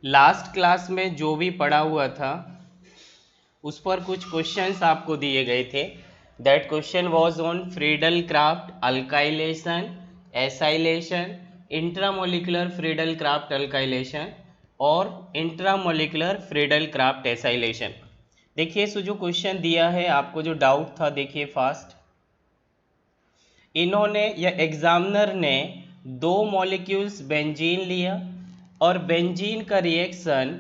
Last class में जो भी पढ़ा हुआ था उस पर कुछ क्वेश्चंस आपको दिए गए थे। That question was on Friedel craft alkylation, acylation, intramolecular Friedel craft alkylation और इंट्रामोलिकुलर फ्रीडल क्राफ्ट एसाइलेशन। देखिए सो जो क्वेश्चन दिया है आपको जो डाउट था, देखिए फास्ट। इन्होंने या एग्जामिनर ने दो मॉलिक्यूल्स बेंजीन लिया और बेंजीन का रिएक्शन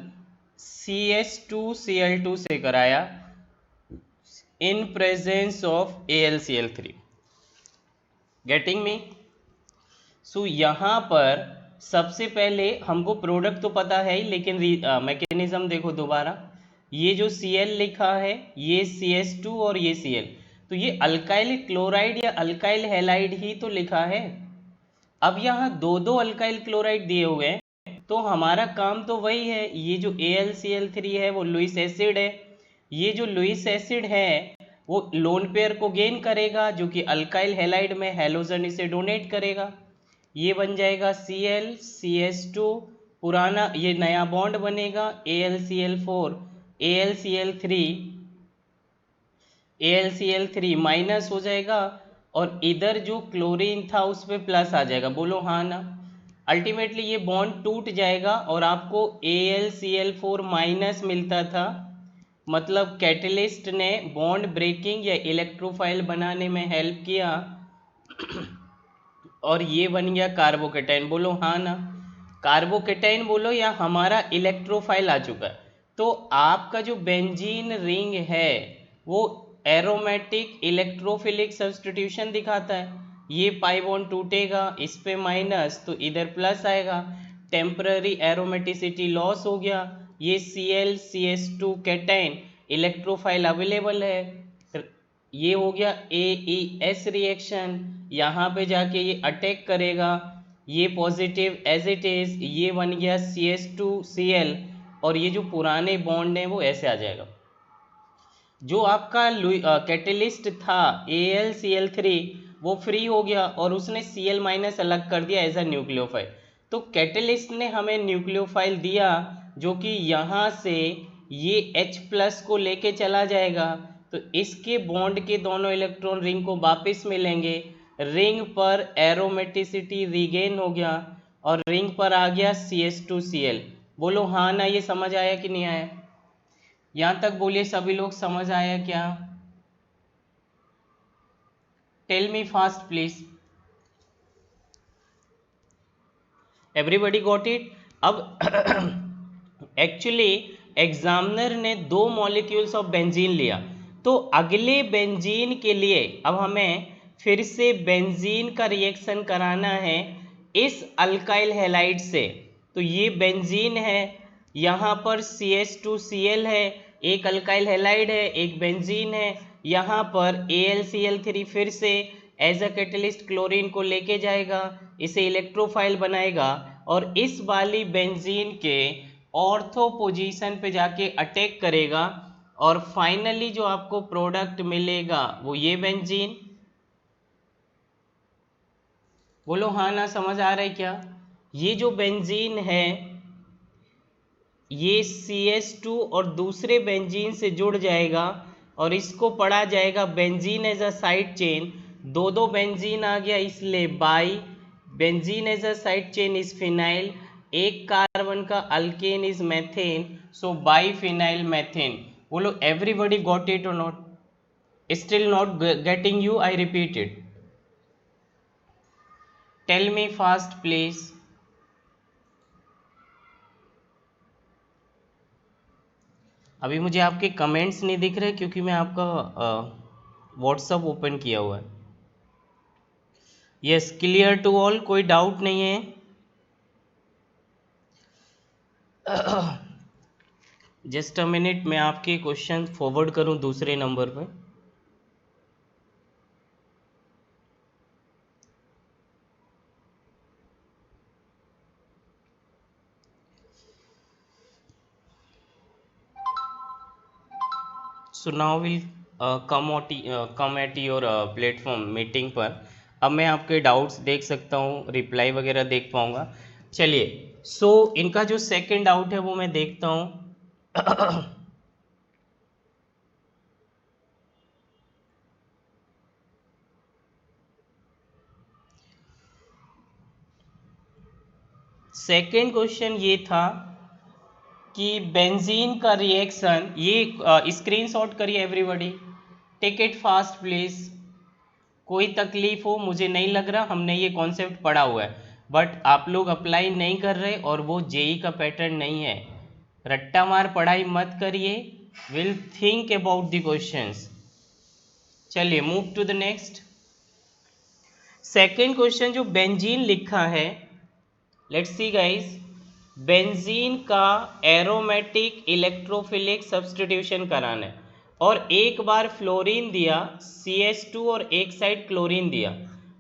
CH2Cl2 से कराया in presence of AlCl3। Getting me? So यहाँ पर सबसे पहले हमको प्रोडक्ट तो पता है ही, लेकिन मैकेनिज्म देखो दोबारा। ये जो Cl लिखा है ये CH2 और ये Cl, तो ये अल्काइल क्लोराइड या अल्काइल हैलाइड ही तो लिखा है। अब यहाँ दो दो अल्काइल क्लोराइड दिए हुए हैं तो हमारा काम तो वही है। ये जो AlCl3 है वो लुईस एसिड है, ये जो लुईस एसिड है वो लोन पेयर को गेन करेगा जो कि अल्काइल हैलाइड में हैलोजन इसे डोनेट करेगा। ये बन जाएगा ClCH2, पुराना ये नया बॉन्ड बनेगा AlCl4, AlCl3 माइनस हो जाएगा और इधर जो क्लोरीन था उस पर प्लस आ जाएगा। बोलो हाँ ना। अल्टीमेटली ये बॉन्ड टूट जाएगा और आपको AlCl4 माइनस मिलता था। मतलब कैटलिस्ट ने बॉन्ड ब्रेकिंग या इलेक्ट्रोफाइल बनाने में हेल्प किया और ये बन गया कार्बोकेटाइन। बोलो हाँ ना। कार्बोकेटाइन बोलो या हमारा इलेक्ट्रोफाइल आ चुका है। तो आपका जो बेंजीन रिंग है वो एरोमेटिक इलेक्ट्रोफिलिक सब्स्टिट्यूशन दिखाता है। ये पाई बॉन्ड टूटेगा, इस पे माइनस तो इधर प्लस आएगा, टेम्पररी एरोमेटिसिटी लॉस हो गया। ये ClCH2 कैटाइन इलेक्ट्रोफाइल अवेलेबल है, ये हो गया AES रिएक्शन। यहाँ पे जाके ये अटैक करेगा, ये पॉजिटिव एज इट इज, ये बन गया CH2Cl और ये जो पुराने बॉन्ड हैं वो ऐसे आ जाएगा। जो आपका कैटलिस्ट था AlCl3 वो फ्री हो गया और उसने Cl माइनस अलग कर दिया एज अ न्यूक्लियोफाइल। तो कैटलिस्ट ने हमें न्यूक्लियोफाइल दिया जो कि यहाँ से ये H प्लस को लेके चला जाएगा, तो इसके बॉन्ड के दोनों इलेक्ट्रॉन रिंग को वापस मिलेंगे। रिंग पर एरोमेटिसिटी रीगेन हो गया और रिंग पर आ गया CH2Cl। बोलो हाँ ना। ये समझ आया कि नहीं आया? यहाँ तक बोलिए सभी लोग, समझ आया क्या? Tell me fast please. Everybody got it? अब एक्चुअली एग्जामिनर ने दो मॉलिक्यूल्स ऑफ बेंजीन लिया, तो अगले बेंजीन के लिए अब हमें फिर से बेंजीन का रिएक्शन कराना है इस अल्काइल हैलाइड से। तो ये बेंजीन है, यहाँ पर CH2Cl है, एक अल्काइल हैलाइड है, एक बेंजीन है। यहाँ पर AlCl3 फिर से एज अ कैटलिस्ट क्लोरीन को लेके जाएगा, इसे इलेक्ट्रोफाइल बनाएगा और इस वाली बेंजीन के ऑर्थो पोजीशन पे जाके अटैक करेगा और फाइनली जो आपको प्रोडक्ट मिलेगा वो ये बेंजीन। बोलो हाँ ना। समझ आ रहा है क्या? ये जो बेंजीन है ये CH2 और दूसरे बेंजीन से जुड़ जाएगा और इसको पढ़ा जाएगा benzene as a side chain. दो दो बेंजीन आ गया इसलिए bi, benzene as a side chain is phenyl, एक कार्बन का alkane is methane, so bi phenyl methane. बोलो एवरीबडी गॉट इट और not? Still not getting you? I repeat it, tell me fast please. अभी मुझे आपके comments नहीं दिख रहे क्योंकि मैं आपका व्हाट्सअप ओपन किया हुआ है। यस, क्लियर टू ऑल, कोई डाउट नहीं है? जस्ट अ मिनट, मैं आपके क्वेश्चन फॉरवर्ड करूं दूसरे नंबर पर। So now will come at your platform meeting पर। अब मैं आपके डाउट्स देख सकता हूँ, रिप्लाई वगैरह देख पाऊँगा। चलिए, सो इनका जो सेकंड आउट है वो मैं देखता हूं। सेकंड क्वेश्चन ये था कि बेंजीन का रिएक्शन, ये स्क्रीनशॉट करिए everybody, take it fast please. कोई तकलीफ हो मुझे नहीं लग रहा, हमने ये कॉन्सेप्ट पढ़ा हुआ है, बट आप लोग अप्लाई नहीं कर रहे और वो जेई का पैटर्न नहीं है। रट्टा मार पढ़ाई मत करिए, will think about the questions. चलिए move to the next. Second question जो बेंजीन लिखा है, लेट्स सी गाइस, बेंजीन का एरोमेटिक इलेक्ट्रोफिलिक सब्स्टिट्यूशन कराना है और एक बार फ्लोरीन दिया CH2 और एक साइड क्लोरीन दिया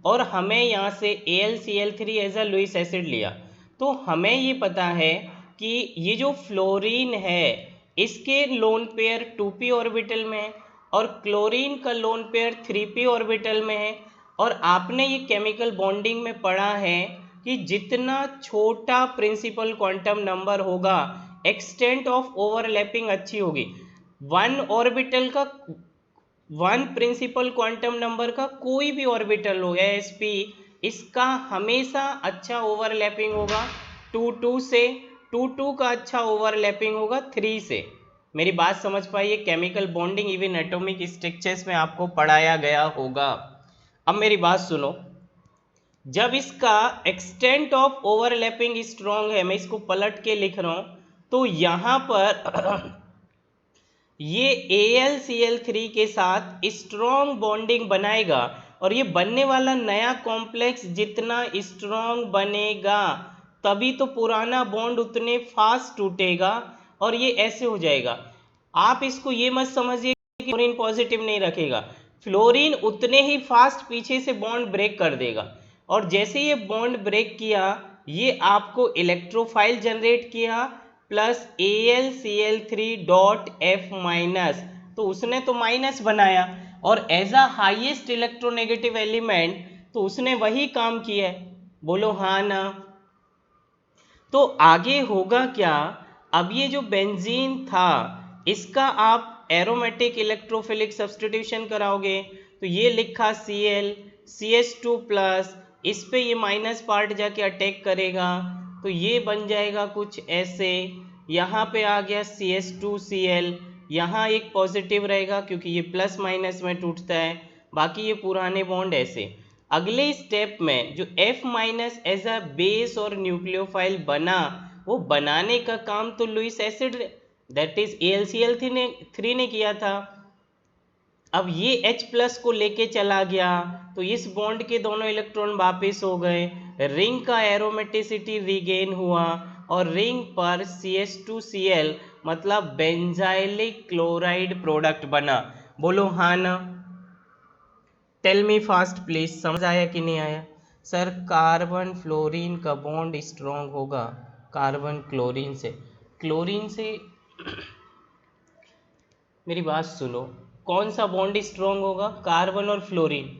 और हमें यहाँ से AlCl3 as a Lewis acid लिया। तो हमें ये पता है कि ये जो फ्लोरीन है इसके लोन पेयर 2p ऑर्बिटल में है और क्लोरीन का लोन पेयर 3p ऑर्बिटल में है। और आपने ये केमिकल बॉन्डिंग में पढ़ा है कि जितना छोटा प्रिंसिपल क्वांटम नंबर होगा एक्सटेंट ऑफ ओवरलैपिंग अच्छी होगी। वन ऑर्बिटल का, वन प्रिंसिपल क्वांटम नंबर का कोई भी ऑर्बिटल हो sp, इसका हमेशा अच्छा ओवरलैपिंग होगा 2 से, 2 का अच्छा ओवरलैपिंग होगा 3 से। मेरी बात समझ पाइए, chemical bonding even atomic structures में आपको पढ़ाया गया होगा। अब मेरी बात सुनो, जब इसका एक्सटेंट ऑफ ओवरलैपिंग स्ट्रॉन्ग है, मैं इसको पलट के लिख रहा हूं, तो यहां पर ये AlCl3 के साथ स्ट्रॉन्ग बॉन्डिंग बनाएगा और ये बनने वाला नया कॉम्प्लेक्स जितना स्ट्रॉन्ग बनेगा तभी तो पुराना बॉन्ड उतने फास्ट टूटेगा और ये ऐसे हो जाएगा। आप इसको ये मत समझिए कि फ्लोरीन पॉजिटिव नहीं रखेगा, फ्लोरीन उतने ही फास्ट पीछे से बॉन्ड ब्रेक कर देगा और जैसे ये बॉन्ड ब्रेक किया ये आपको इलेक्ट्रोफाइल जनरेट किया plus AlCl3 dot F minus, तो उसने तो माइनस बनाया और as a highest electronegative element तो उसने वही काम किया है। बोलो हाँ ना। तो आगे होगा क्या, अब ये जो बेंजीन था इसका आप एरोमेटिक इलेक्ट्रोफिलिक सब्स्टिट्यूशन कराओगे तो ये लिखा Cl CH2 प्लस, इस पे ये माइनस पार्ट जाके अटैक करेगा तो ये बन जाएगा कुछ ऐसे। यहाँ पे आ गया CH2Cl, यहाँ एक पॉजिटिव रहेगा क्योंकि ये प्लस माइनस में टूटता है, बाकी ये पुराने बॉन्ड ऐसे। अगले स्टेप में जो F minus as a base और न्यूक्लियोफाइल बना, वो बनाने का काम तो Lewis acid that is AlCl3 ने किया था। अब ये H प्लस को लेके चला गया तो इस बॉन्ड के दोनों इलेक्ट्रॉन वापस हो गए, रिंग का एरोमेटिसिटी रिगेन हुआ और रिंग पर CH2Cl मतलब बेंजाइलिक क्लोराइड प्रोडक्ट बना। बोलो हाँ ना। टेल मी फास्ट प्लीज, समझ आया कि नहीं आया? सर कार्बन फ्लोरीन का बॉन्ड स्ट्रॉन्ग होगा कार्बन क्लोरीन से, क्लोरीन से मेरी बात सुनो, कौन सा बॉन्ड स्ट्रॉन्ग होगा? कार्बन और फ्लोरीन।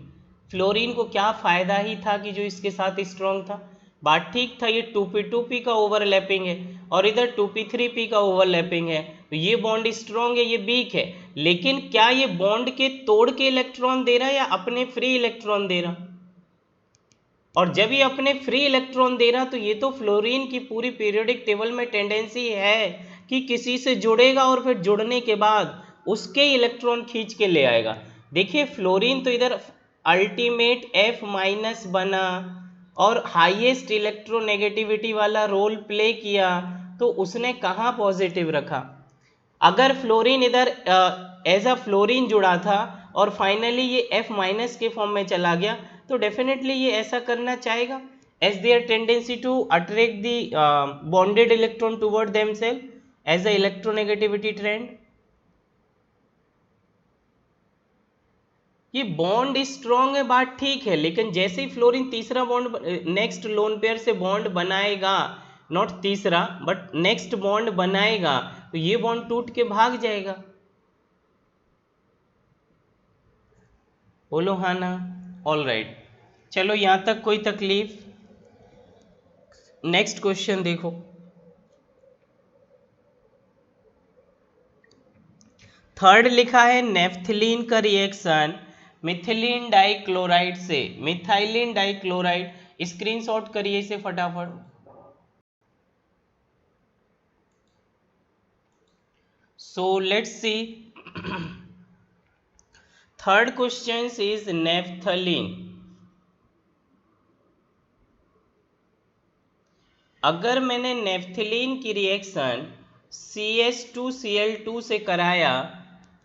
फ्लोरीन को क्या फायदा ही था कि जो इसके साथ स्ट्रॉन्ग था? बात ठीक था, ये 2p का ओवरलैपिंग है और इधर 2p3p का ओवरलैपिंग है, तो ये बॉन्ड स्ट्रॉन्ग है ये वीक है, लेकिन क्या ये बॉन्ड के तोड़ के इलेक्ट्रॉन दे रहा है या अपने फ्री इलेक्ट्रॉन दे रहा? और जब ये अपने फ्री इलेक्ट्रॉन दे रहा तो ये तो फ्लोरीन की पूरी पीरियोडिक टेबल में टेंडेंसी है कि किसी से जुड़ेगा और फिर जुड़ने के बाद उसके इलेक्ट्रॉन खींच के ले आएगा। देखिए फ्लोरीन तो इधर अल्टीमेट F माइनस बना और हाईएस्ट इलेक्ट्रोनेगेटिविटी वाला रोल प्ले किया, तो उसने कहाँ पॉजिटिव रखा? अगर फ्लोरीन इधर एज अ फ्लोरीन जुड़ा था और फाइनली ये F माइनस के फॉर्म में चला गया तो डेफिनेटली ये ऐसा करना चाहेगा as their tendency to attract the bonded electron toward themselves as a electronegativity trend. ये बॉन्ड स्ट्रॉन्ग है बात ठीक है, लेकिन जैसे ही फ्लोरीन तीसरा बॉन्ड नेक्स्ट लोन पेयर से बॉन्ड बनाएगा, नॉट तीसरा बट नेक्स्ट बॉन्ड बनाएगा, तो ये बॉन्ड टूट के भाग जाएगा। बोलो हाँ ना। ऑल राइट, चलो यहाँ तक कोई तकलीफ? नेक्स्ट क्वेश्चन देखो, थर्ड लिखा है नेफ्थलीन का रिएक्शन मिथिलीन डाइक्लोराइड से मिथाइलिन डाइक्लोराइड, स्क्रीनशॉट करिए इसे फटाफट। So let's see. Third question is naphthalene. अगर मैंने नेफ्थलीन की रिएक्शन CH2Cl2 से कराया,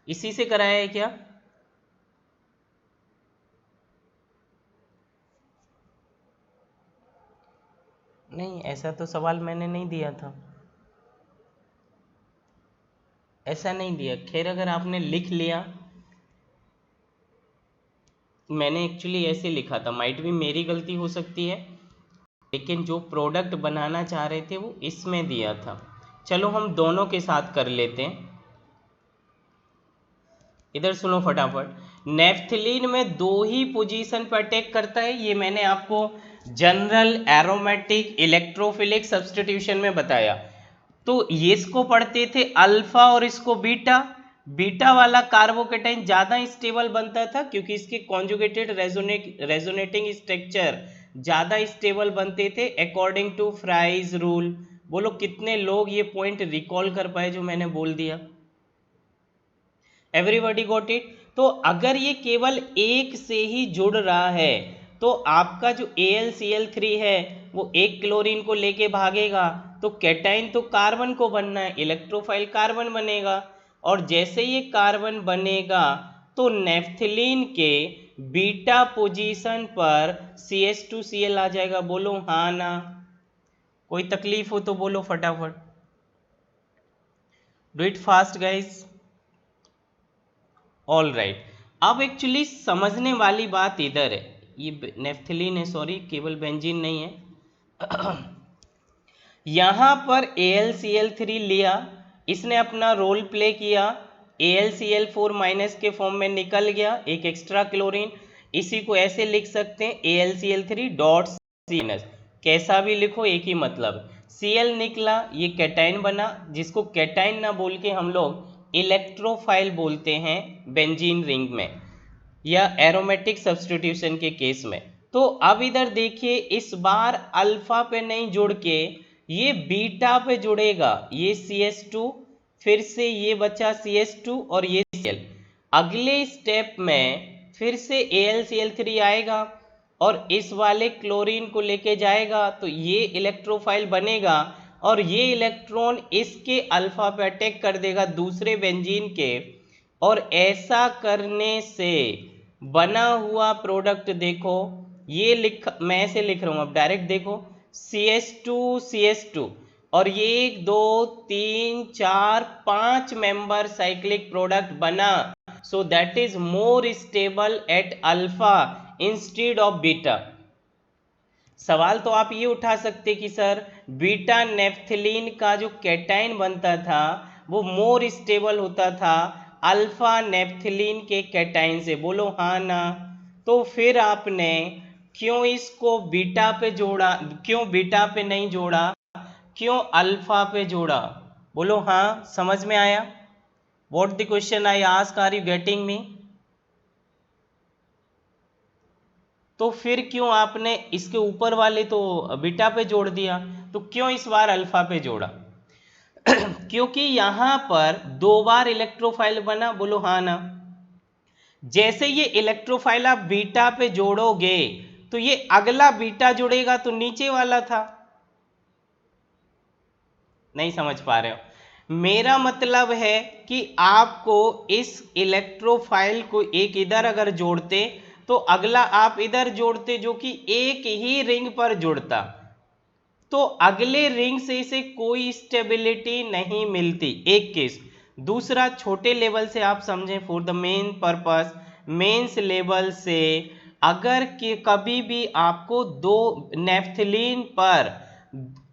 इसी से कराया है क्या? नहीं, ऐसा तो सवाल मैंने नहीं दिया था, ऐसा नहीं दिया। खैर अगर आपने लिख लिया, मैंने एक्चुअली ऐसे लिखा था, माइट भी मेरी गलती हो सकती है, लेकिन जो प्रोडक्ट बनाना चाह रहे थे वो इसमें दिया था। चलो हम दोनों के साथ कर लेते हैं। इधर सुनो फटाफट, नेफ्थलीन में दो ही पोजीशन पर अटैक करता है, ये मैंने आपको जनरल एरोमेटिक इलेक्ट्रोफिलिक सब्स्टिट्यूशन में बताया। तो ये इसको पढ़ते थे अल्फा और इसको बीटा। बीटा वाला कार्बोकेटाइन ज़्यादा स्टेबल बनता था क्योंकि इसके कॉन्जुगेटेड रेजोनेटिंग स्ट्रक्चर ज़्यादा स्टेबल बनते थे अकॉर्डिंग टू फ्राइज रूल। बोलो कितने लोग ये पॉइंट रिकॉल कर पाए जो मैंने बोल दिया? Everybody got it? तो अगर ये केवल एक से ही जुड़ रहा है तो आपका जो AlCl3 है वो एक क्लोरीन को लेके भागेगा, तो कैटाइन तो कार्बन को बनना है, इलेक्ट्रोफाइल कार्बन बनेगा, और जैसे ये कार्बन बनेगा तो नेफ्थलीन के बीटा पोजीशन पर CH2Cl आ जाएगा। बोलो हाँ ना? कोई तकलीफ हो तो बोलो फटाफट, do it fast guys. All right, अब एक्चुअली समझने वाली बात इधर है, ये नेफ्थलीन है, सॉरी केवल बेंजीन नहीं है। यहाँ पर AlCl3 लिया, इसने अपना रोल प्ले किया, AlCl4 माइनस के फॉर्म में निकल गया, एक एक्स्ट्रा क्लोरीन, इसी को ऐसे लिख सकते हैं AlCl3 डॉट C-, कैसा भी लिखो एक ही मतलब। Cl निकला, ये कैटाइन बना, जिसको कैटाइन ना बोल के हम लोग इलेक्ट्रोफाइल बोलते हैं बेंजीन रिंग में या एरोमेटिक सब्स्टिट्यूशन के केस में। तो अब इधर देखिए, इस बार अल्फा पे नहीं जुड़ के ये बीटा पे जुड़ेगा, ये CH2, फिर से ये बचा CH2 और ये Cl। अगले स्टेप में फिर से AlCl3 आएगा और इस वाले क्लोरीन को लेके जाएगा, तो ये इलेक्ट्रोफाइल बनेगा और ये इलेक्ट्रॉन इसके अल्फा पे अटैक कर देगा दूसरे बेंजीन के, और ऐसा करने से बना हुआ प्रोडक्ट देखो, ये मैं ऐसे लिख रहा हूँ, अब डायरेक्ट देखो, CH2 और ये 1 2 3 4 5 मेंबर साइक्लिक प्रोडक्ट बना। सो that is more stable at alpha instead of beta. सवाल तो आप ये उठा सकते कि सर बीटा नेफ्थलीन का जो कैटाइन बनता था वो मोर स्टेबल होता था अल्फा नेफ्थलीन के कैटाइन से। बोलो हाँ ना? तो फिर आपने क्यों इसको बीटा पे जोड़ा, क्यों बीटा पे नहीं जोड़ा, क्यों अल्फा पे जोड़ा? बोलो हाँ, समझ में आया? What the question I ask, are you getting me? तो फिर क्यों आपने इसके ऊपर वाले तो बीटा पे जोड़ दिया, तो क्यों इस बार अल्फा पे जोड़ा? क्योंकि यहां पर 2 बार इलेक्ट्रोफाइल बना। बोलो हाँ ना? जैसे ये इलेक्ट्रोफाइल आप बीटा पे जोड़ोगे तो ये अगला बीटा जुड़ेगा तो नीचे वाला था। नहीं समझ पा रहे हो? मेरा मतलब है कि आपको इस इलेक्ट्रोफाइल को एक इधर अगर जोड़ते तो अगला आप इधर जोड़ते जो कि एक ही रिंग पर जुड़ता, तो अगले रिंग से इसे कोई स्टेबिलिटी नहीं मिलती, एक केस। दूसरा, छोटे लेवल से आप समझें, for the main purpose, mains level से अगर कि कभी भी आपको दो नेफ्थलीन पर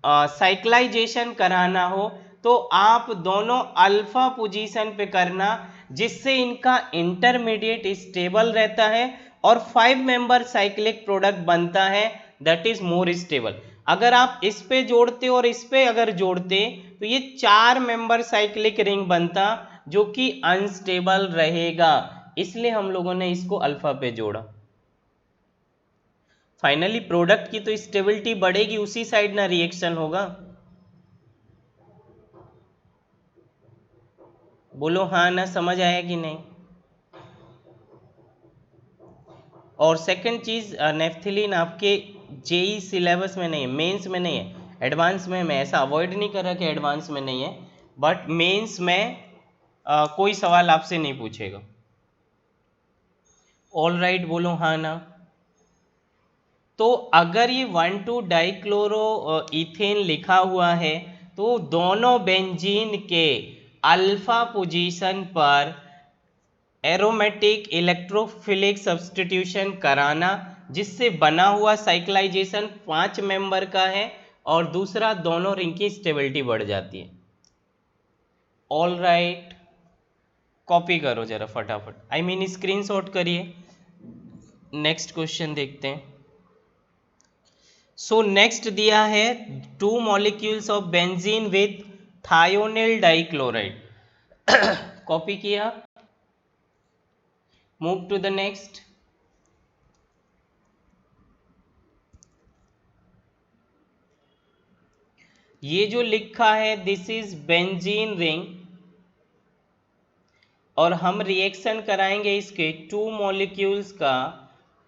साइक्लाइजेशन कराना हो तो आप दोनों अल्फा पोजीशन पे करना, जिससे इनका इंटरमीडिएट स्टेबल रहता है और 5 मेंबर साइक्लिक प्रोडक्ट बनता है, दैट इज मोर स्टेबल। अगर आप इस पे जोड़ते और इस पे अगर जोड़ते तो ये 4 मेंबर साइक्लिक रिंग बनता जो कि अनस्टेबल रहेगा, इसलिए हम लोगों ने इसको अल्फा पे जोड़ा। फाइनली प्रोडक्ट की तो स्टेबिलिटी बढ़ेगी, उसी साइड ना रिएक्शन होगा। बोलो हाँ ना, समझ आया कि नहीं। और सेकंड चीज़, नेफ्थिलीन आपके जेई सिलेबस में नहीं है, मेंस में नहीं है, एडवांस में मैं ऐसा अवॉइड नहीं कर रहा कि एडवांस में नहीं है, बट मेंस में कोई सवाल आपसे नहीं पूछेगा। ऑल राइट, बोलो हाँ ना। तो अगर ये 1,2 डाइक्लोरो इथेन लिखा हुआ है तो दोनों बेंजीन के अल्फा पोजीशन पर एरोमेटिक इलेक्ट्रोफिलिक सब्स्टिट्यूशन कराना, जिससे बना हुआ साइक्लाइजेशन 5 मेंबर का है और दूसरा दोनों रिंग की स्टेबिलिटी बढ़ जाती है। ऑल राइट, कॉपी करो जरा फटाफट, आई मीन स्क्रीनशॉट करिए। नेक्स्ट क्वेश्चन देखते हैं। सो नेक्स्ट दिया है 2 molecules of benzene with thionyl dichloride. Copy किया, मूव टू द नेक्स्ट। ये जो लिखा है दिस इज बेंजीन रिंग और हम रिएक्शन कराएंगे इसके 2 मॉलिक्यूल्स का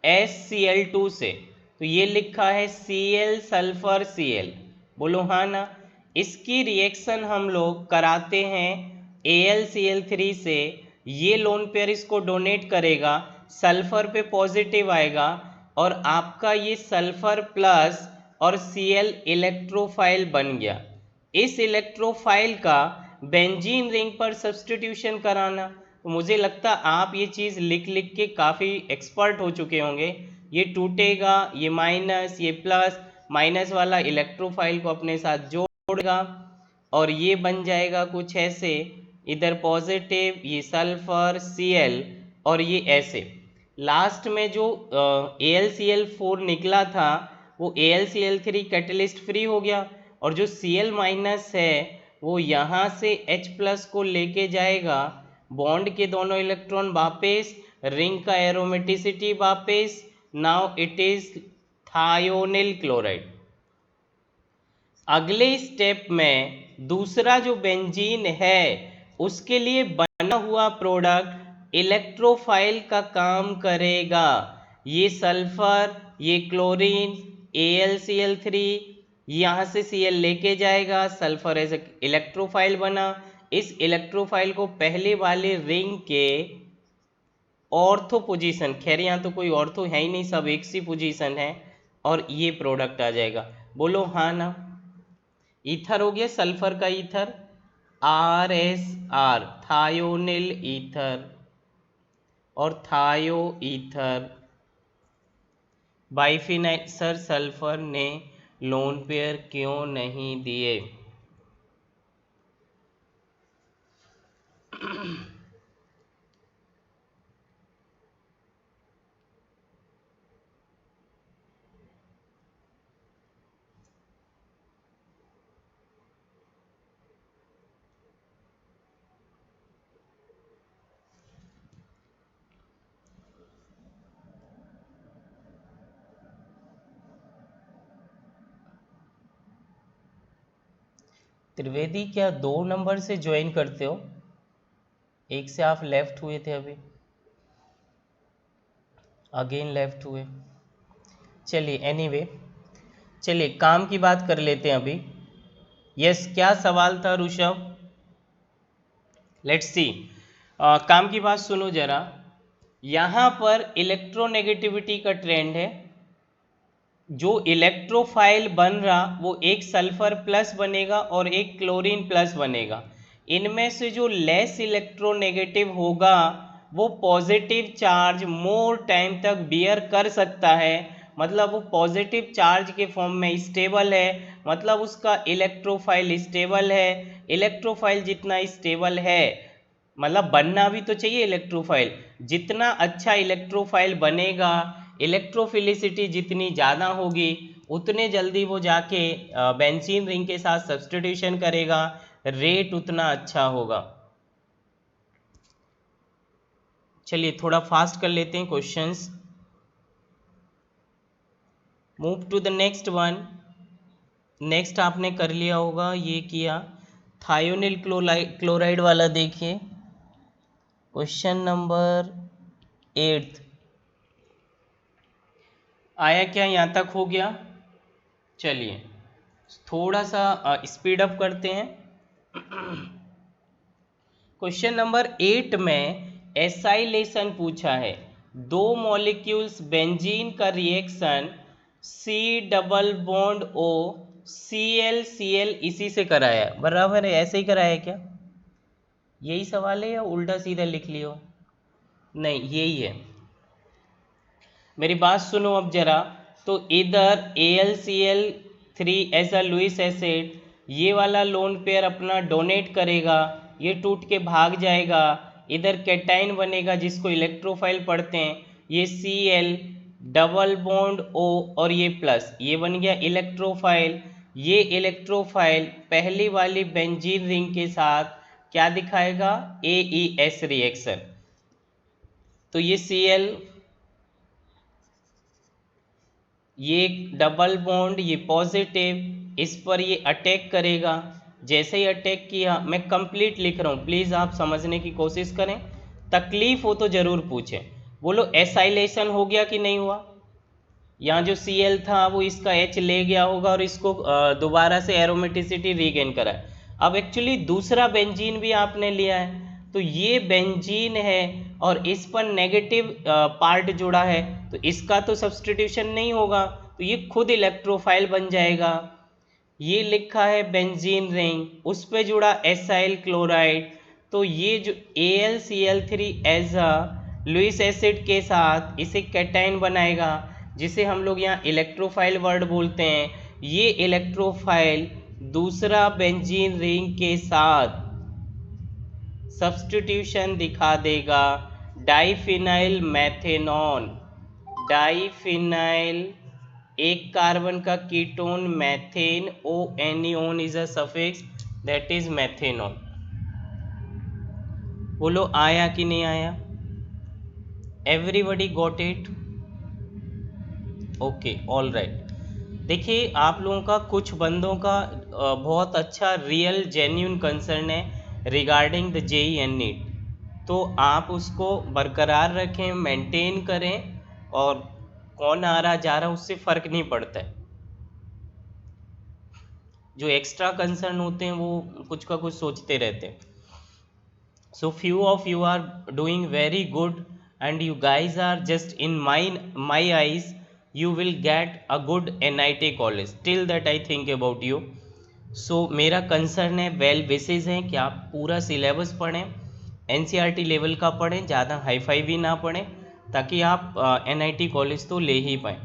SCl2 से, तो ये लिखा है Cl सल्फर Cl, बोलो हाँ ना। इसकी रिएक्शन हम लोग कराते हैं AlCl3 से, ये लोन पेयर इसको डोनेट करेगा, सल्फर पे पॉजिटिव आएगा और आपका ये सल्फर प्लस और Cl इलेक्ट्रोफाइल बन गया। इस इलेक्ट्रोफाइल का बेंजीन रिंग पर सब्स्टिट्यूशन कराना, तो मुझे लगता आप ये चीज़ लिख लिख के काफ़ी एक्सपर्ट हो चुके होंगे। ये टूटेगा, ये माइनस, ये प्लस, माइनस वाला इलेक्ट्रोफाइल को अपने साथ जोड़ेगा और ये बन जाएगा कुछ ऐसे, इधर पॉजिटिव, ये सल्फर Cl और ये ऐसे। लास्ट में जो AlCl4 निकला था वो AlCl3 कैटलिस्ट फ्री हो गया और जो Cl माइनस है वो यहाँ से H प्लस को लेके जाएगा, बॉन्ड के दोनों इलेक्ट्रॉन वापस, रिंग का एरोमेटिसिटी वापस, now it is thionyl chloride. अगले स्टेप में दूसरा जो बेंजीन है उसके लिए बना हुआ प्रोडक्ट इलेक्ट्रोफाइल का काम करेगा। ये सल्फर, ये क्लोरीन, AlCl3 यहाँ से Cl लेके जाएगा, सल्फर एज इलेक्ट्रोफाइल बना, इस इलेक्ट्रोफाइल को पहले वाले रिंग के ऑर्थो पोजीशन, खैर यहाँ तो कोई ऑर्थो है ही नहीं, सब एक सी पोजीशन है और ये प्रोडक्ट आ जाएगा। बोलो हाँ ना। ईथर हो गया, सल्फर का ईथर RSR थायोनिल ईथर और थायो ईथर, बाइफिनाइल। सर सल्फर ने लोन पेयर क्यों नहीं दिए? त्रिवेदी क्या 2 नंबर से ज्वाइन करते हो? एक से आप लेफ्ट हुए थे, अभी अगेन लेफ्ट हुए। चलिए एनीवे, चलिए काम की बात कर लेते हैं अभी। यस, क्या सवाल था ऋषभ? Let's see. काम की बात सुनो जरा। यहाँ पर इलेक्ट्रोनेगेटिविटी का ट्रेंड है, जो इलेक्ट्रोफाइल बन रहा वो एक सल्फर प्लस बनेगा और एक क्लोरीन प्लस बनेगा। इनमें से जो लेस इलेक्ट्रोनेगेटिव होगा वो पॉजिटिव चार्ज मोर टाइम तक बियर कर सकता है, मतलब वो पॉजिटिव चार्ज के फॉर्म में स्टेबल है, मतलब उसका इलेक्ट्रोफाइल स्टेबल है। इलेक्ट्रोफाइल जितना स्टेबल है, मतलब बनना भी तो चाहिए इलेक्ट्रोफाइल, जितना अच्छा इलेक्ट्रोफाइल बनेगा, इलेक्ट्रोफिलिसिटी जितनी ज़्यादा होगी, उतने जल्दी वो जाके बेंजीन रिंग के साथ सब्स्टिट्यूशन करेगा, रेट उतना अच्छा होगा। चलिए थोड़ा फास्ट कर लेते हैं questions. Move to the next one. Next आपने कर लिया होगा, ये किया थायोनिल क्लोराइड वाला। देखिए क्वेश्चन नंबर 8 आया क्या, यहाँ तक हो गया? चलिए थोड़ा सा स्पीड अप करते हैं। क्वेश्चन नंबर 8 में एसाइलेशन पूछा है। दो मॉलिक्यूल्स बेंजीन का reaction C double bond O Cl इसी से कराया, बराबर है? ऐसे ही कराया क्या? यही सवाल है या उल्टा सीधा लिख लियो? नहीं, यही है। मेरी बात सुनो अब जरा। तो इधर AlCl3 as a Lewis acid, ये वाला लोन पेयर अपना डोनेट करेगा, ये टूट के भाग जाएगा, इधर कैटाइन बनेगा जिसको इलेक्ट्रोफाइल पढ़ते हैं, ये Cl डबल बॉन्ड O और ये प्लस, ये बन गया इलेक्ट्रोफाइल। ये इलेक्ट्रोफाइल पहली वाली बेंजीन रिंग के साथ क्या दिखाएगा? AES reaction. तो ये Cl, ये डबल बॉन्ड, ये पॉजिटिव, इस पर ये अटैक करेगा। जैसे ही अटैक किया, मैं कंप्लीट लिख रहा हूँ, प्लीज़ आप समझने की कोशिश करें, तकलीफ हो तो ज़रूर पूछें। बोलो एसाइलेशन हो गया कि नहीं हुआ? यहाँ जो Cl था वो इसका H ले गया होगा और इसको दोबारा से एरोमेटिसिटी रीगेन करा। अब एक्चुअली दूसरा बेंजीन भी आपने लिया है, तो ये बेंजीन है और इस पर नेगेटिव पार्ट जुड़ा है, तो इसका तो सब्स्टिट्यूशन नहीं होगा, तो ये खुद इलेक्ट्रोफाइल बन जाएगा। ये लिखा है बेंजीन रिंग, उस पे जुड़ा एसाइल क्लोराइड, तो ये जो AlCl3 as a Lewis acid के साथ इसे कैटाइन बनाएगा, जिसे हम लोग यहाँ इलेक्ट्रोफाइल वर्ड बोलते हैं। ये इलेक्ट्रोफाइल दूसरा बेंजीन रिंग के साथ सब्स्टिट्यूशन दिखा देगा, डाइफिनाइल मैथेनॉन। डाइफिनाइल एक कार्बन का ketone, methane, ONE is a suffix, that is methanone. बोलो आया कि नहीं आया? Everybody got it? Okay, all right. देखिए आप लोगों का, कुछ बंदों का बहुत अच्छा रियल जेन्यून कंसर्न है regarding the JEE and NEET, तो आप उसको बरकरार रखें, मेंटेन करें, और कौन आ रहा जा रहा उससे फ़र्क नहीं पड़ता है। जो एक्स्ट्रा कंसर्न होते हैं वो कुछ का कुछ सोचते रहते हैं। So few of you are doing very good and you guys are just in my eyes you will get a good NIT college, till that I think about you. So मेरा कंसर्न है, well wishes हैं कि आप पूरा syllabus पढ़ें, NCERT level का पढ़ें, ज़्यादा हाई फाई भी ना पढ़ें, ताकि आप NIT कॉलेज तो ले ही पाएँ।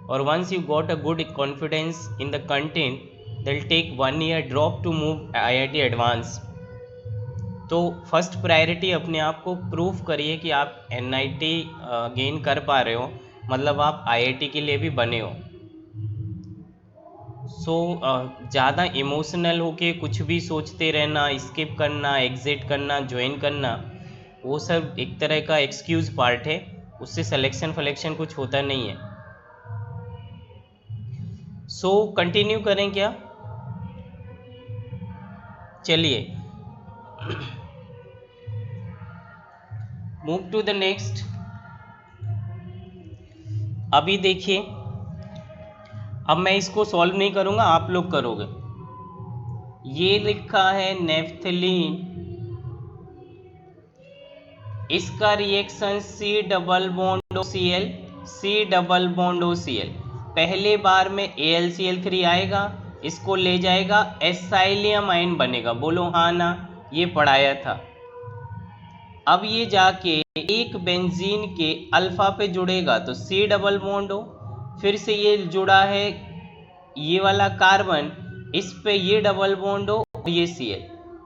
और once you got a good confidence in the content, they'll take 1 year drop to move IIT advance. तो फर्स्ट प्रायोरिटी अपने आप को प्रूव करिए कि आप NIT गेन कर पा रहे हो, मतलब आप IIT के लिए भी बने हो। सो ज़्यादा इमोशनल होके कुछ भी सोचते रहना, स्किप करना, एग्ज़िट करना, ज्वाइन करना, वो सब एक तरह का एक्सक्यूज़ पार्ट है, उससे सिलेक्शन फलेक्शन कुछ होता नहीं है। सो कंटिन्यू करें क्या? चलिए मूव टू द नेक्स्ट। अभी देखिए, अब मैं इसको सॉल्व नहीं करूँगा, आप लोग करोगे। ये लिखा है नेफ्थलीन, इसका reaction C double bond OCl, C double bond OCl, पहले बार में AlCl3 आएगा, इसको ले जाएगा, एसाइलियम आयन बनेगा। बोलो हाँ ना, ये पढ़ाया था। अब ये जाके एक बेंजीन के अल्फा पे जुड़ेगा तो C डबल बॉन्ड O, फिर से ये जुड़ा है ये वाला कार्बन, इस पे ये डबल बॉन्ड हो, ये Cl,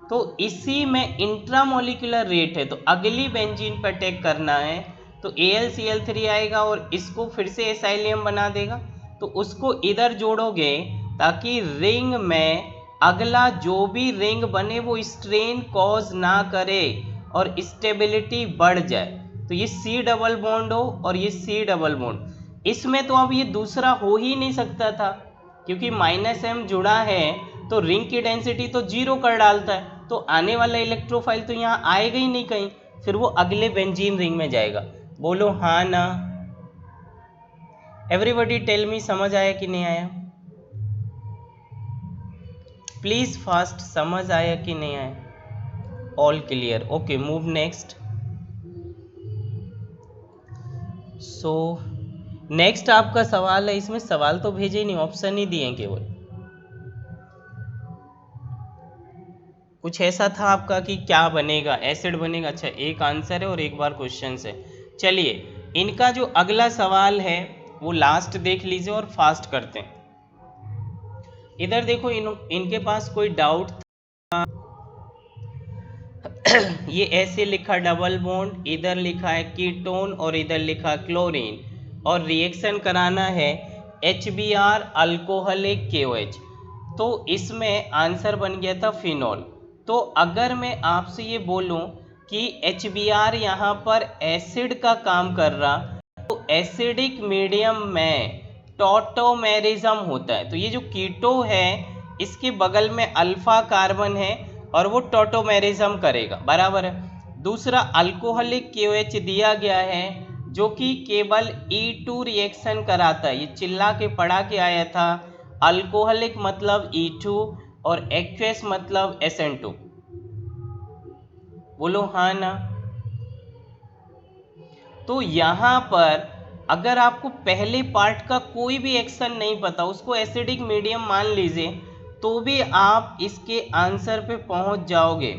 तो इसी में इंट्रामोलिकुलर रेट है, तो अगली बेंजीन पर अटैक करना है, तो AlCl3 आएगा और इसको फिर से एसाइलियम बना देगा, तो उसको इधर जोड़ोगे ताकि रिंग में अगला जो भी रिंग बने वो स्ट्रेन कॉज ना करे और स्टेबिलिटी बढ़ जाए। तो ये C डबल बॉन्ड हो और ये C डबल बॉन्ड, इसमें तो अब ये दूसरा हो ही नहीं सकता था क्योंकि -m जुड़ा है तो रिंग की डेंसिटी तो 0 कर डालता है, तो आने वाला इलेक्ट्रोफाइल तो यहाँ आएगा ही नहीं कहीं, फिर वो अगले बेंजीन रिंग में जाएगा। बोलो हाँ ना। एवरीबॉडी टेल मी, समझ आया कि नहीं आया? प्लीज फास्ट, समझ आया कि नहीं आया? All clear, okay move next. So next आपका सवाल है, इसमें सवाल तो भेजे ही नहीं, ऑप्शन ही दिए केवल। कुछ ऐसा था आपका कि क्या बनेगा, एसिड बनेगा। अच्छा, एक आंसर है और एक बार क्वेश्चन है। चलिए इनका जो अगला सवाल है वो लास्ट देख लीजिए और फास्ट करते हैं। इधर देखो, इनके पास कोई डाउट था। ये ऐसे लिखा डबल बॉन्ड, इधर लिखा है कीटोन और इधर लिखा क्लोरीन, और रिएक्शन कराना है HBr अल्कोहलिक KOH। तो इसमें आंसर बन गया था फिनॉल। तो अगर मैं आपसे ये बोलूं कि HBr यहाँ पर एसिड का काम कर रहा, तो एसिडिक मीडियम में टॉटोमेरिज्म होता है। तो ये जो कीटो है इसके बगल में अल्फा कार्बन है और वो टॉटोमेरिज्म करेगा, बराबर है। दूसरा अल्कोहलिक KOH दिया गया है जो कि केवल E2 रिएक्शन कराता है। ये चिल्ला के पढ़ा के आया था, अल्कोहलिक मतलब E2 और एक्वस मतलब SN2। बोलो हाँ ना। तो यहाँ पर अगर आपको पहले पार्ट का कोई भी एक्शन नहीं पता, उसको एसिडिक मीडियम मान लीजिए, तो भी आप इसके आंसर पे पहुंच जाओगे।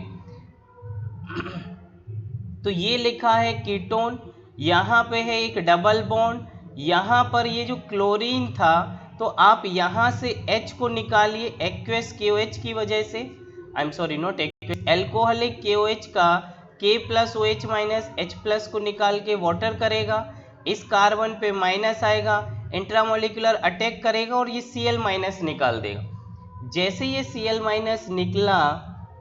तो ये लिखा है कीटोन, यहाँ पे है एक डबल बॉन्ड, यहाँ पर ये जो क्लोरीन था तो आप यहाँ से H को निकालिए एक्वस KOH की वजह से, आई am sorry not aqueous, alcoholic KOH का K plus OH minus H plus को निकाल के वाटर करेगा, इस कार्बन पे माइनस आएगा, इंट्रामोलिकुलर अटैक करेगा और ये Cl माइनस निकाल देगा। जैसे ये Cl माइनस निकला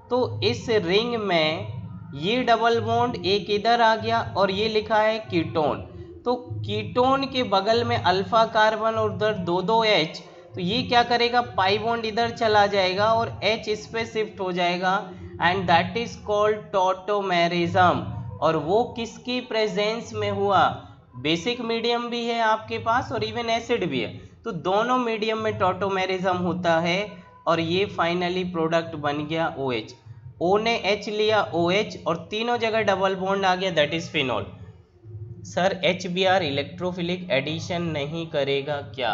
तो इस रिंग में ये डबल बॉन्ड एक इधर आ गया और ये लिखा है कीटोन। तो कीटोन के बगल में अल्फा कार्बन और उधर 2 H, तो ये क्या करेगा, पाई बॉन्ड इधर चला जाएगा और H इस पे शिफ्ट हो जाएगा and that is called tautomerism. और वो किसकी प्रेजेंस में हुआ, बेसिक मीडियम भी है आपके पास और इवन एसिड भी है, तो दोनों मीडियम में टॉटोमेरिज्म होता है और ये फाइनली प्रोडक्ट बन गया OH। O ने H लिया OH और तीनों जगह डबल बॉन्ड आ गया, that is phenol. Sir HBr electrophilic addition नहीं करेगा क्या?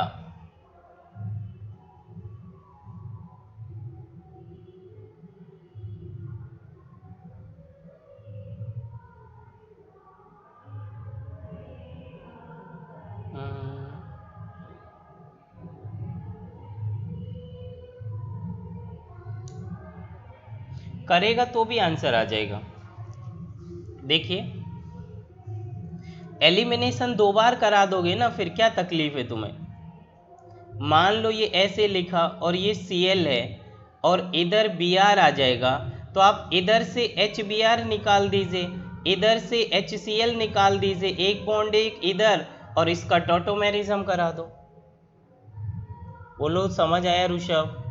करेगा तो भी आंसर आ जाएगा। देखिए एलिमिनेशन 2 बार करा दोगे ना, फिर क्या तकलीफ है तुम्हें। मान लो ये ऐसे लिखा और ये Cl है और इधर Br आ जाएगा, तो आप इधर से HBr निकाल दीजिए, इधर से HCl निकाल दीजिए, एक बॉन्ड एक इधर और इसका टॉटोमेरिज्म करा दो। बोलो समझ आया ऋषभ?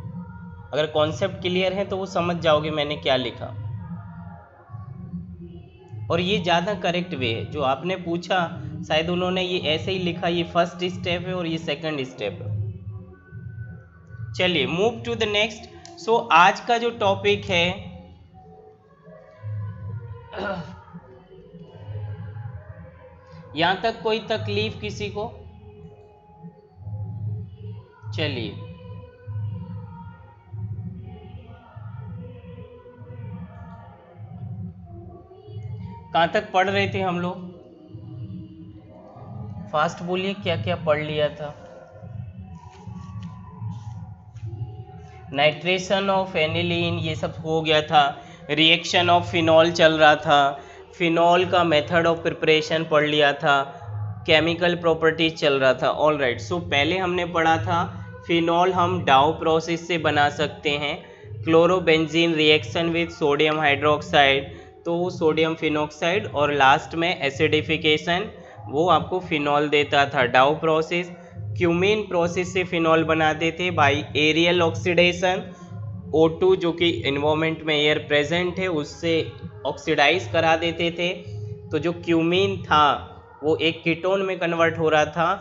अगर कॉन्सेप्ट क्लियर है तो वो समझ जाओगे मैंने क्या लिखा। और ये ज़्यादा करेक्ट वे है, जो आपने पूछा शायद उन्होंने ये ऐसे ही लिखा, ये फर्स्ट स्टेप है और ये सेकंड स्टेप है। चलिए मूव टू द नेक्स्ट। सो आज का जो टॉपिक है यहां तक कोई तकलीफ किसी को? चलिए कहां तक पढ़ रहे थे हम लोग? फास्ट बोलिए, क्या क्या पढ़ लिया था? नाइट्रेशन ऑफ एनिलीन ये सब हो गया था, रिएक्शन ऑफ फिनॉल चल रहा था, फिनॉल का मेथड ऑफ प्रिपरेशन पढ़ लिया था, केमिकल प्रॉपर्टीज चल रहा था। ऑल राइट, सो पहले हमने पढ़ा था फिनॉल हम डाउ प्रोसेस से बना सकते हैं, chlorobenzene reaction with sodium hydroxide तो सोडियम फिनॉक्साइड, और लास्ट में एसिडिफिकेशन वो आपको फिनॉल देता था डाउ प्रोसेस। क्यूमीन प्रोसेस से फिनॉल बनाते थे बाई एरियल ऑक्सीडेशन, O2 जो कि इन्वायरमेंट में एयर प्रेजेंट है उससे ऑक्सीडाइज करा देते थे, तो जो क्यूमीन था वो एक कीटोन में कन्वर्ट हो रहा था,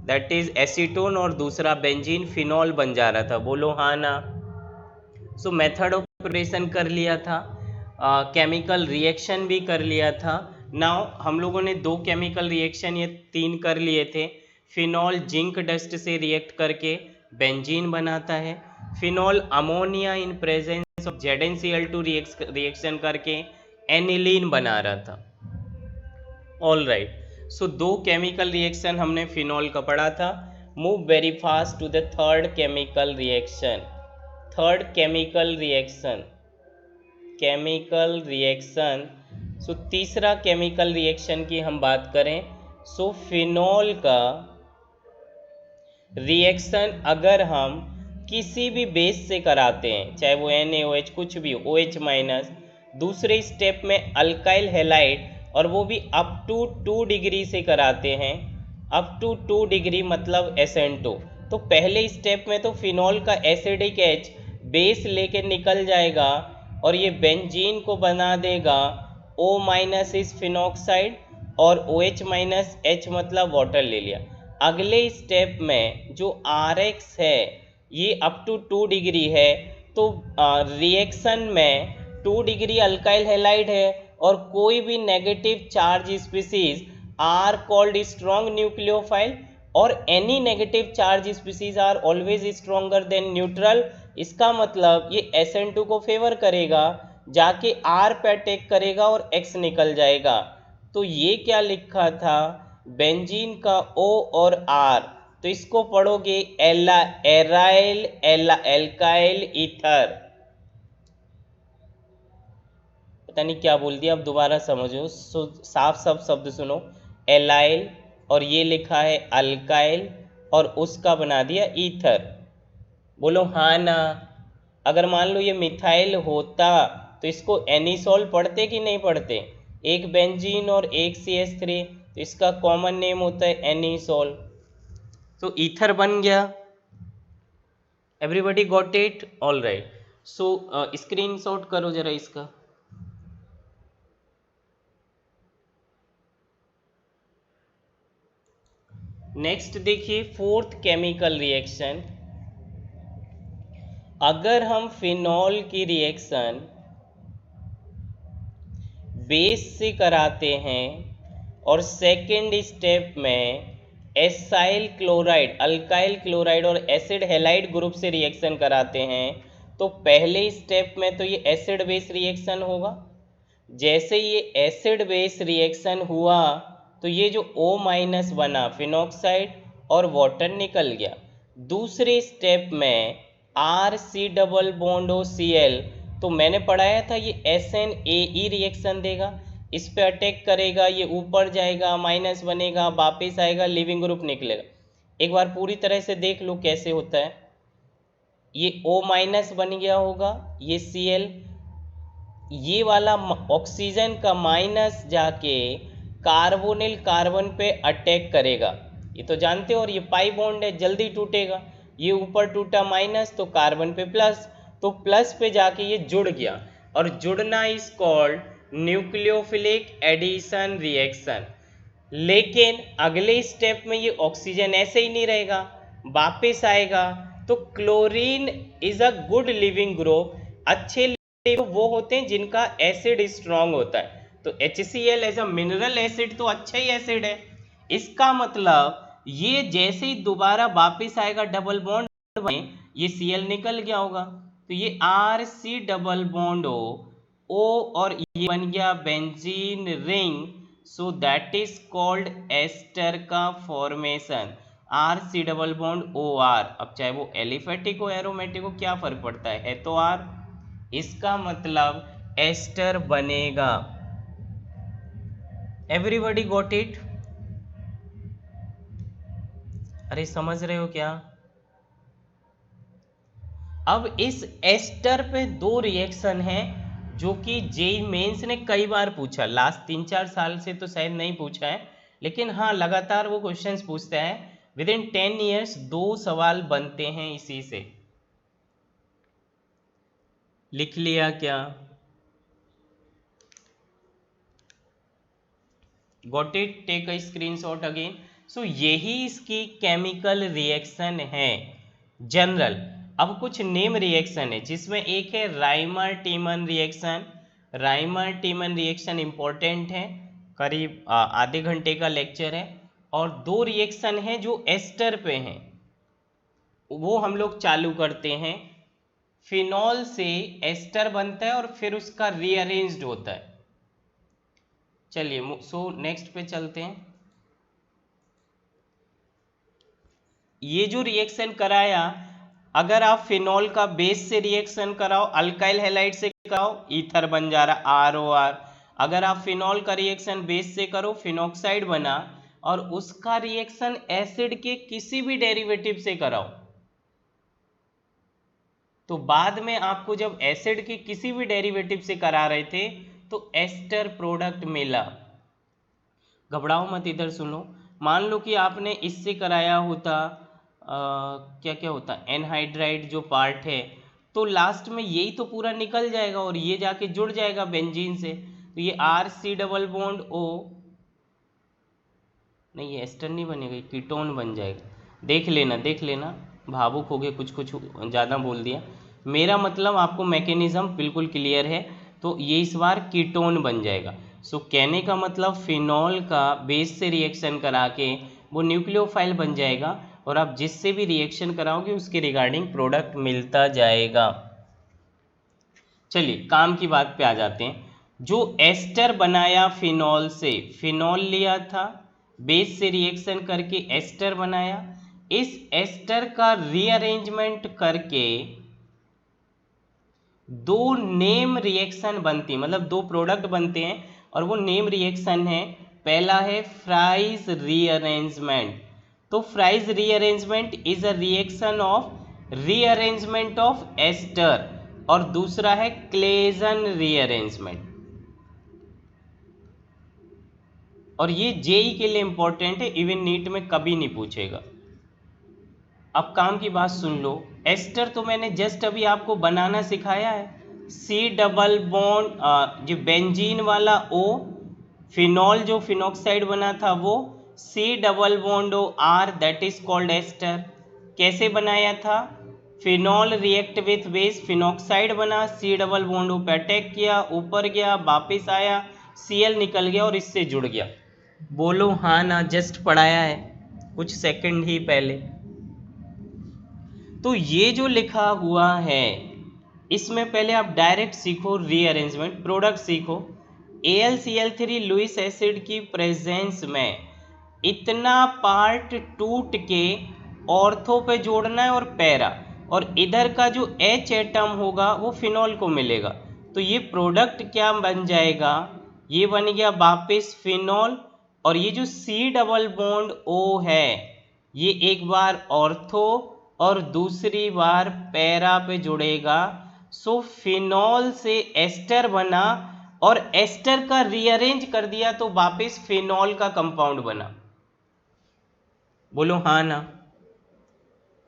दैट इज एसीटोन, और दूसरा बेंजीन फिनॉल बन जा रहा था। बोलो हाँ ना। सो मेथड ऑफ प्रिपरेशन कर लिया था, केमिकल रिएक्शन भी कर लिया था। नाउ हम लोगों ने 2 केमिकल रिएक्शन ये 3 कर लिए थे। फिनॉल जिंक डस्ट से रिएक्ट करके बेंजीन बनाता है, phenol ammonia in presence of ZnCl2 reaction करके एनिलीन बना रहा था। All right, so 2 chemical reaction हमने फिनॉल का पढ़ा था। Move very fast to the third chemical reaction. Third chemical reaction, so तीसरा केमिकल रिएक्शन की हम बात करें, सो फिनॉल का रिएक्शन अगर हम किसी भी बेस से कराते हैं, चाहे वो NaOH कुछ भी हो, OH माइनस, दूसरे स्टेप में अल्काइल हैलाइड, और वो भी अप टू 2 डिग्री से कराते हैं, अप टू 2 डिग्री मतलब SN2, तो पहले स्टेप में तो फिनॉल का एसिडिक H बेस लेके निकल जाएगा और ये बेंजीन को बना देगा O माइनस इस फिनॉक्साइड, और OH माइनस H मतलब वाटर ले लिया। अगले स्टेप में जो RX है ये अप टू 2 डिग्री है, तो रिएक्शन में 2 डिग्री अल्काइल हैलाइड है और कोई भी negative charge species are called strong nucleophile, और any negative charge species are always stronger than neutral. इसका मतलब ये SN2 को फेवर करेगा, जाके R पे अटैक करेगा और X निकल जाएगा। तो ये क्या लिखा था, बेंजीन का O और R, तो इसको पढ़ोगे एराइल एल्काइल ईथर। पता नहीं क्या बोल दिया, अब दोबारा समझो, साफ साफ शब्द सुनो। एलाइल और ये लिखा है अल्काइल और उसका बना दिया ईथर। बोलो हाँ ना। अगर मान लो ये मिथाइल होता तो इसको एनिसोल पढ़ते कि नहीं पढ़ते, एक बेंजीन और एक CH3, तो इसका कॉमन नेम होता है एनिसोल, तो ईथर बन गया। Everybody got it? All right, so screenshot करो जरा इसका। नेक्स्ट देखिए, फोर्थ केमिकल रिएक्शन, अगर हम फिनॉल की रिएक्शन बेस से कराते हैं और सेकेंड स्टेप में एसाइल क्लोराइड, अल्काइल क्लोराइड और एसिड हैलाइड ग्रुप से रिएक्शन कराते हैं, तो पहले स्टेप में तो ये एसिड बेस रिएक्शन होगा। जैसे ये एसिड बेस रिएक्शन हुआ तो ये जो O माइनस बना फिनॉक्साइड और वाटर निकल गया। दूसरे स्टेप में RC डबल बॉन्ड OCl, तो मैंने पढ़ाया था ये SNAE रिएक्शन देगा, इस पे अटैक करेगा, ये ऊपर जाएगा, माइनस बनेगा, वापस आएगा, लिविंग ग्रुप निकलेगा। एक बार पूरी तरह से देख लो कैसे होता है। ये O माइनस बन गया होगा, ये Cl, ये वाला ऑक्सीजन का माइनस जाके कार्बोनिल कार्बन पे अटैक करेगा, ये तो जानते हो, और ये पाई बॉन्ड है जल्दी टूटेगा, ये ऊपर टूटा माइनस तो कार्बन पे प्लस, तो प्लस पे जाके ये जुड़ गया, और जुड़ना is called nucleophilic addition reaction. लेकिन अगले स्टेप में ये ऑक्सीजन ऐसे ही नहीं रहेगा, वापस आएगा, तो chlorine is a good leaving group. अच्छे वो होते हैं जिनका एसिड स्ट्रांग होता है, तो HCl as a mineral acid तो अच्छा ही एसिड है। इसका मतलब ये जैसे ही दोबारा वापस आएगा डबल बॉन्ड में, ये Cl निकल गया होगा, तो ये RC डबल बॉन्ड O और ये बन गया benzene ring, so that is called ester का formation, RC double bond OR। अब चाहे वो एलिफेटिक हो एरोमेटिक हो क्या फर्क पड़ता है तो R, इसका मतलब एस्टर बनेगा। Everybody got it? अरे समझ रहे हो क्या? अब इस एस्टर पे दो रिएक्शन हैं जो कि जेई मेंस ने कई बार पूछा, लास्ट 3-4 साल से तो शायद नहीं पूछा है, लेकिन हाँ लगातार वो क्वेश्चंस पूछता है। विद इन 10 ईयर्स 2 सवाल बनते हैं इसी से। लिख लिया क्या? Got it? Take a screenshot again. So यही इसकी केमिकल रिएक्शन है जनरल। अब कुछ नेम रिएक्शन है जिसमें एक है Rymer टीमन reaction. Rymer टीमन reaction important है, करीब आधे घंटे का लेक्चर है। और दो रिएक्शन है जो एस्टर पे हैं, वो हम लोग चालू करते हैं। फिनॉल से एस्टर बनता है और फिर उसका रीअरेंज्ड होता है। चलिए सो नेक्स्ट पे चलते हैं। ये जो रिएक्शन कराया, अगर आप फिनॉल का बेस से रिएक्शन कराओ, अल्काइल हैलाइड से कराओ, ईथर बन जा रहा ROR। अगर आप फिनॉल का रिएक्शन बेस से करो, फिनॉक्साइड बना, और उसका रिएक्शन एसिड के किसी भी डेरिवेटिव से कराओ, तो बाद में आपको जब एसिड के किसी भी डेरिवेटिव से करा रहे थे तो एस्टर प्रोडक्ट मिला। घबराओ मत, इधर सुनो। मान लो कि आपने इससे कराया होता, क्या क्या होता, एनहाइड्राइड जो पार्ट है, तो लास्ट में यही तो पूरा निकल जाएगा और ये जाके जुड़ जाएगा बेंजीन से, तो ये RC डबल बॉन्ड O, नहीं ये एस्टर नहीं बनेगा, कीटोन बन जाएगा। देख लेना देख लेना, भावुक हो गए, कुछ कुछ ज़्यादा बोल दिया। मेरा मतलब आपको मैकेनिज्म बिल्कुल क्लियर है, तो ये इस बार कीटोन बन जाएगा। सो कहने का मतलब फिनॉल का बेस से रिएक्शन करा के वो न्यूक्लियोफाइल बन जाएगा, और आप जिससे भी रिएक्शन कराओगे उसके रिगार्डिंग प्रोडक्ट मिलता जाएगा। चलिए काम की बात पे आ जाते हैं। जो एस्टर बनाया फिनॉल से, फिनॉल लिया था, बेस से रिएक्शन करके एस्टर बनाया, इस एस्टर का रीअरेंजमेंट करके दो नेम रिएक्शन बनती, मतलब दो प्रोडक्ट बनते हैं, और वो नेम रिएक्शन है, पहला है फ्राइज रीअरेंजमेंट। तो Fries rearrangement is a reaction of rearrangement of ester, और दूसरा है क्लेजन रीअरेंजमेंट। और ये जेई के लिए इंपॉर्टेंट है, इवन नीट में कभी नहीं पूछेगा। अब काम की बात सुन लो। एस्टर तो मैंने जस्ट अभी आपको बनाना सिखाया है, C डबल बॉन्ड जो बेंजीन वाला O, फिनॉल जो फिनॉक्साइड बना था वो C double bond O R, that is called ester. कैसे बनाया था? Phenol react with base, phenoxide बना, C डबल बॉन्ड O पे अटैक किया, ऊपर गया, वापिस आया, Cl निकल गया और इससे जुड़ गया। बोलो हाँ ना, जस्ट पढ़ाया है कुछ सेकंड ही पहले। तो ये जो लिखा हुआ है इसमें पहले आप डायरेक्ट सीखो रीअरेंजमेंट, प्रोडक्ट सीखो। AlCl3 लुईस एसिड की प्रेजेंस में इतना पार्ट टूट के ऑर्थो पे जोड़ना है और पैरा, और इधर का जो H एटम होगा वो फिनॉल को मिलेगा। तो ये प्रोडक्ट क्या बन जाएगा? ये बन गया वापिस फिनॉल, और ये जो C डबल बॉन्ड O है ये एक बार ऑर्थो और दूसरी बार पैरा पे जुड़ेगा। सो फिनॉल से एस्टर बना, और एस्टर का रीअरेंज कर दिया तो वापस फिनॉल का कंपाउंड बना। बोलो हाँ ना,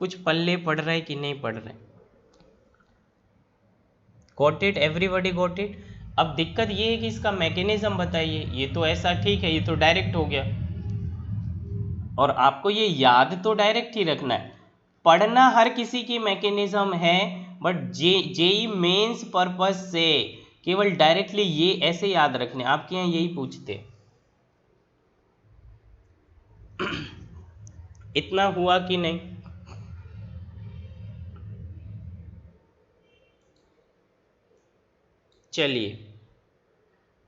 कुछ पल्ले पड़ रहा है कि नहीं पड़ रहा है? Got it? Everybody got it? अब दिक्कत ये है कि इसका मैकेनिज्म बताइए। ये तो ऐसा ठीक है, ये तो डायरेक्ट हो गया, और आपको ये याद तो डायरेक्ट ही रखना है। पढ़ना हर किसी की मैकेनिज्म है, बट जेई मेंस पर्पस से केवल डायरेक्टली ये ऐसे याद रखने, आपके यहाँ यही पूछते। इतना हुआ कि नहीं? चलिए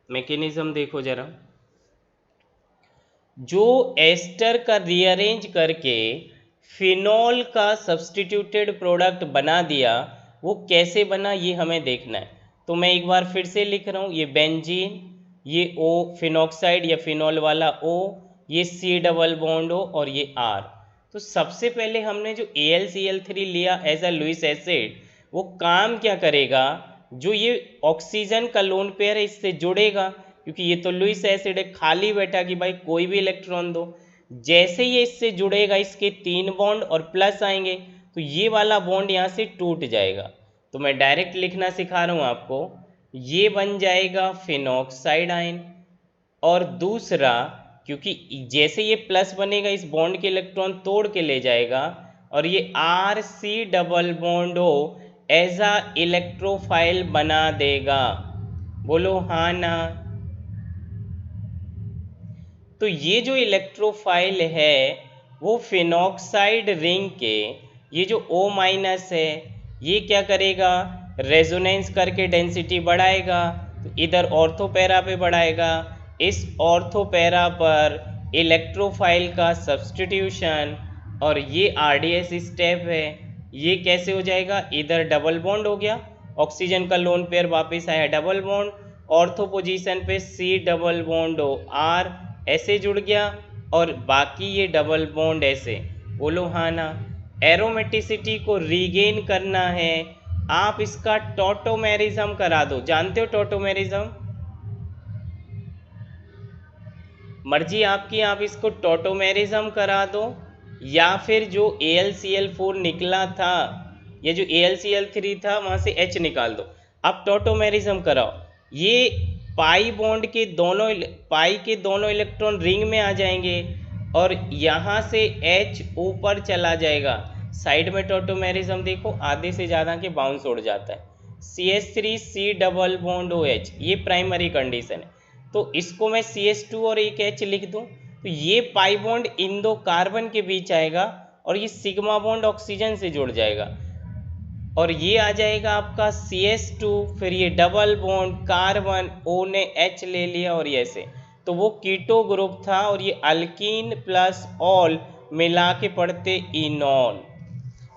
मैकेनिज्म देखो जरा। जो एस्टर का रीअरेंज करके फिनॉल का सब्सटीट्यूटेड प्रोडक्ट बना दिया, वो कैसे बना ये हमें देखना है। तो मैं एक बार फिर से लिख रहा हूँ, ये बेंजीन, ये O फिनॉक्साइड या फिनॉल वाला O, ये C डबल बॉन्ड O और ये R। तो सबसे पहले हमने जो AlCl3 लिया एज अ लुईस एसिड, वो काम क्या करेगा, जो ये ऑक्सीजन का लोन पेयर है इससे जुड़ेगा, क्योंकि ये तो लुईस एसिड है, खाली बैठा कि भाई कोई भी इलेक्ट्रॉन दो। जैसे ये इससे जुड़ेगा इसके 3 बॉन्ड और प्लस आएंगे, तो ये वाला बॉन्ड यहाँ से टूट जाएगा। तो मैं डायरेक्ट लिखना सिखा रहा हूँ आपको, ये बन जाएगा फिनॉक्साइड आयन। और दूसरा, क्योंकि जैसे ये प्लस बनेगा इस बॉन्ड के इलेक्ट्रॉन तोड़ के ले जाएगा, और ये RC डबल बॉन्ड हो एज अ इलेक्ट्रोफाइल बना देगा। बोलो हाँ ना। तो ये जो इलेक्ट्रोफाइल है वो फिनॉक्साइड रिंग के ये जो O माइनस है ये क्या करेगा, रेजोनेंस करके डेंसिटी बढ़ाएगा, तो इधर ऑर्थो पैरा पे बढ़ाएगा, इस ऑर्थो पैरा पर इलेक्ट्रोफाइल का सब्सटीट्यूशन, और ये RDS स्टेप है। ये कैसे हो जाएगा, इधर डबल बॉन्ड हो गया, ऑक्सीजन का लोन पेयर वापस आया डबल बॉन्ड, ऑर्थो पोजीशन पे C डबल बॉन्ड हो R ऐसे जुड़ गया, और बाकी ये डबल बॉन्ड ऐसे। बोलो हाँ ना। एरोमेटिसिटी को रीगेन करना है, आप इसका टॉटोमेरिज्म करा दो। जानते हो टॉटोमेरिज्म, मर्जी आपकी, आप इसको टॉटोमेरिज्म करा दो, या फिर जो AlCl4 निकला था या जो AlCl3 था वहाँ से H निकाल दो, आप टॉटोमेरिज्म कराओ। ये पाई बॉन्ड के दोनों पाई के दोनों इलेक्ट्रॉन रिंग में आ जाएंगे, और यहाँ से H ऊपर चला जाएगा। साइड में टॉटोमेरिज्म देखो, आधे से ज़्यादा के बाउंस उड़ जाता है। CH3C डबल बॉन्ड OH, ये प्राइमरी कंडीशन है। तो इसको मैं CH2 और एक H लिख दूं, तो ये पाई बॉन्ड इन दो कार्बन के बीच आएगा, और ये सिग्मा बॉन्ड ऑक्सीजन से जुड़ जाएगा, और ये आ जाएगा आपका CH2, फिर ये डबल बॉन्ड कार्बन, O ने H ले लिया, और ये ऐसे। तो वो कीटो ग्रुप था, और ये अल्कीन प्लस ऑल मिला के पढ़ते इनॉल।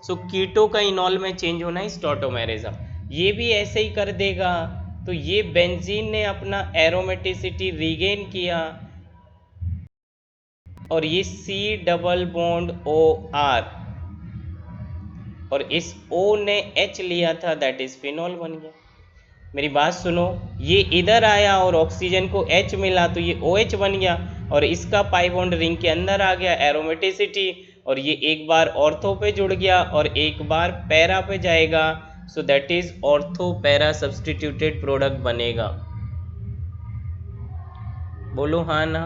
सो कीटो का इनॉल में चेंज होना इस टॉटोमेरिज्म, ये भी ऐसे ही कर देगा। तो ये बेंजीन ने अपना एरोमेटिसिटी रीगेन किया, और ये C डबल बॉन्ड OR, और इस O ने H लिया था, दैट इज फिनॉल बन गया। मेरी बात सुनो, ये इधर आया और ऑक्सीजन को H मिला, तो ये OH बन गया, और इसका पाई बॉन्ड रिंग के अंदर आ गया, एरोमेटिसिटी, और ये एक बार ऑर्थो पे जुड़ गया और एक बार पैरा पे जाएगा। सो that is ortho para substituted product बनेगा। बोलो हाँ ना।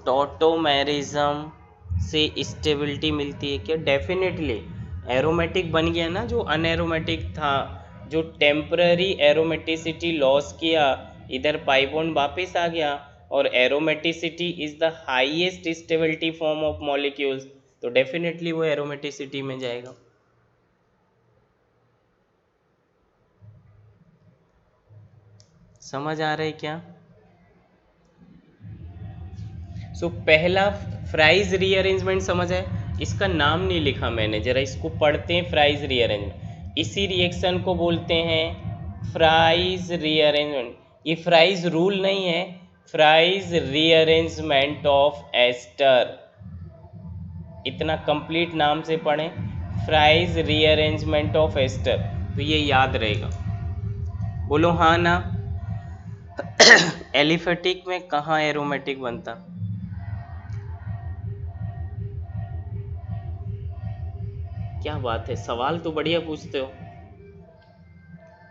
टॉटोमेरिज्म से स्टेबिलिटी मिलती है क्या, डेफिनेटली। एरोमेटिक बन गया ना, जो अनएरोमेटिक था, जो टेम्पररी एरोमेटिसिटी लॉस किया, इधर पाई बॉन्ड वापस आ गया, और aromaticity is the highest stability form of molecules, तो डेफिनेटली वो एरोमेटिसिटी में जाएगा। समझ आ रहा है क्या। सो पहला फ्राइज रीअरेंजमेंट समझ है, इसका नाम नहीं लिखा मैंने, जरा इसको पढ़ते हैं। फ्राइज रीअरेंजमेंट, इसी रिएक्शन को बोलते हैं फ्राइज रीअरेंजमेंट। ये फ्राइज रूल नहीं है, फ्राइज रीअरेंजमेंट ऑफ एस्टर, इतना कंप्लीट नाम से पढ़ें, फ्राइज रीअरेंजमेंट ऑफ एस्टर, तो ये याद रहेगा। बोलो हाँ ना। एलिफेटिक में कहाँ एरोमेटिक बनता, क्या बात है, सवाल तो बढ़िया पूछते हो।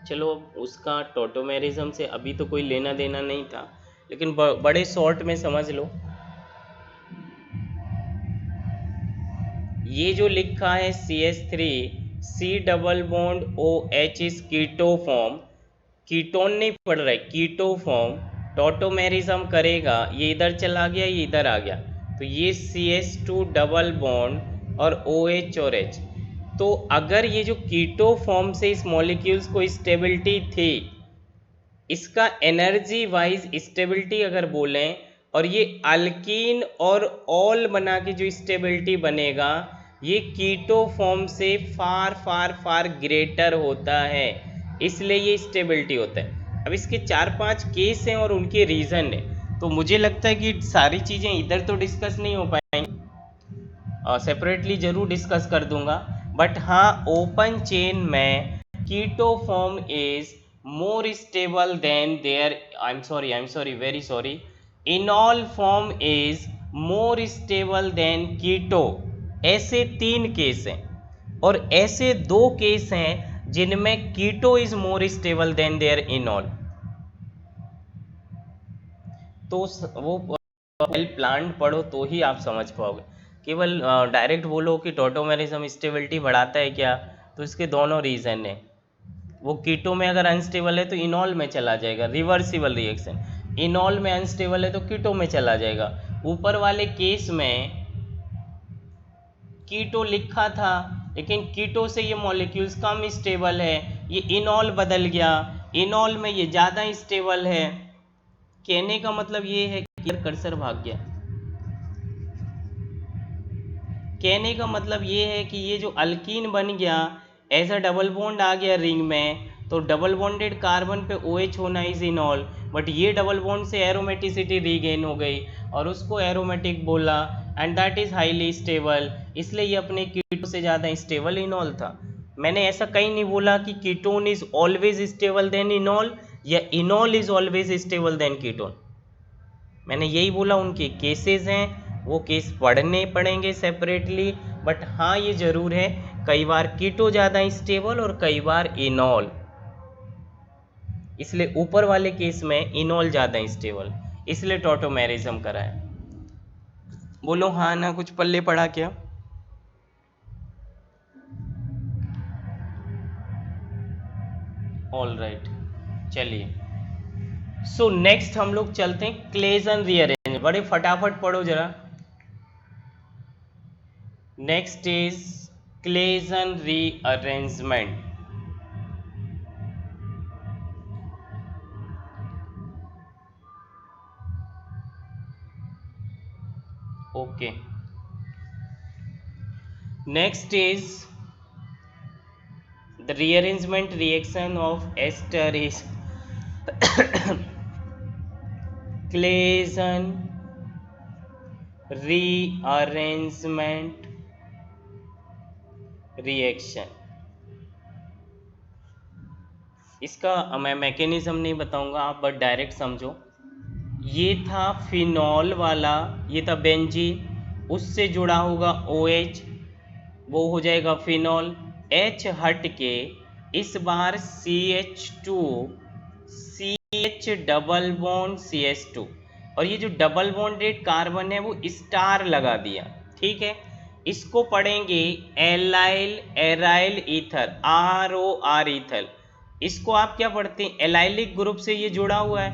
चलो अब उसका टॉटोमेरिज्म से अभी तो कोई लेना देना नहीं था, लेकिन बड़े शॉर्ट में समझ लो। ये जो लिखा है CH3 C double bond OH is keto form, ketone नहीं पढ़ रहा है, कीटो फॉर्म, टॉटोमेरिज्म करेगा, ये इधर चला गया, ये इधर आ गया, तो ये CH2 डबल बॉन्ड और OH और H। तो अगर ये जो कीटो फॉर्म से इस मॉलिक्यूल्स को स्टेबिलिटी थी, इसका एनर्जी वाइज स्टेबिलिटी अगर बोलें, और ये अल्कीन और ऑल बना के जो स्टेबिलिटी बनेगा, ये कीटो फॉर्म से फार फार फार ग्रेटर होता है, इसलिए ये स्टेबिलिटी होता है। अब इसके 4-5 केस हैं और उनके रीज़न है, तो मुझे लगता है कि सारी चीज़ें इधर तो डिस्कस नहीं हो पाएंगी, सेपरेटली ज़रूर डिस्कस कर दूंगा। बट हाँ, ओपन चेन में keto form is more stable than there, I am sorry very sorry, enol form is more stable than keto. ऐसे 3 केस हैं और ऐसे 2 केस हैं जिनमें keto is more stable than their enol. तो वो वेल प्लान्ड पढ़ो तो ही आप समझ पाओगे। केवल डायरेक्ट बोलो कि टॉटोमेरिज्म स्टेबिलिटी बढ़ाता है क्या, तो इसके दोनों रीज़न है। वो कीटो में अगर अनस्टेबल है तो इनॉल में चला जाएगा, रिवर्सिबल रिएक्शन। इनॉल में अनस्टेबल है तो कीटो में चला जाएगा। ऊपर वाले केस में कीटो लिखा था, लेकिन कीटो से ये मॉलिक्यूल्स कम स्टेबल है, ये इनॉल बदल गया, इनॉल में ये ज़्यादा स्टेबल है। कहने का मतलब ये है कि कर्सर भाग गया। कहने का मतलब ये है कि ये जो अल्कीन बन गया, ऐसा डबल बॉन्ड आ गया रिंग में, तो डबल बॉन्डेड कार्बन पे OH होना इज इनॉल, बट ये डबल बॉन्ड से एरोमेटिसिटी रीगेन हो गई और उसको एरोमेटिक बोला, and that is highly stable, इसलिए ये अपने कीटो से ज़्यादा स्टेबल इनॉल था। मैंने ऐसा कहीं नहीं बोला कि ketone is always stable than enol या enol is always stable than ketone. मैंने यही बोला उनके केसेस हैं, वो केस पढ़ने पड़ेंगे सेपरेटली। बट हाँ, ये ज़रूर है, कई बार कीटो ज़्यादा स्टेबल और कई बार इनॉल, इसलिए ऊपर वाले केस में इनॉल ज़्यादा स्टेबल, इसलिए टॉटोमेरिज्म कराया। बोलो हाँ ना, कुछ पल्ले पड़ा क्या? ऑल राइट, चलिए। सो नेक्स्ट हम लोग चलते हैं क्लेजन रीअरेंज। बड़े फटाफट पढ़ो जरा। Next is Claisen rearrangement. Okay, next is the rearrangement reaction of ester is Claisen rearrangement reaction। इसका मैं मैकेनिज्म नहीं बताऊंगा, आप बस डायरेक्ट समझो। ये था फिनॉल वाला, ये था बेंजीन, उससे जुड़ा होगा OH, वो हो जाएगा फिनॉल। H हट के इस बार CH2 CH double bond CH2, और ये जो डबल बॉन्डेड कार्बन है वो स्टार लगा दिया, ठीक है। इसको पढ़ेंगे allyl aryl ether, ROR ether. इसको आप क्या पढ़ते हैं, एलाइलिक ग्रुप से ये जुड़ा हुआ है,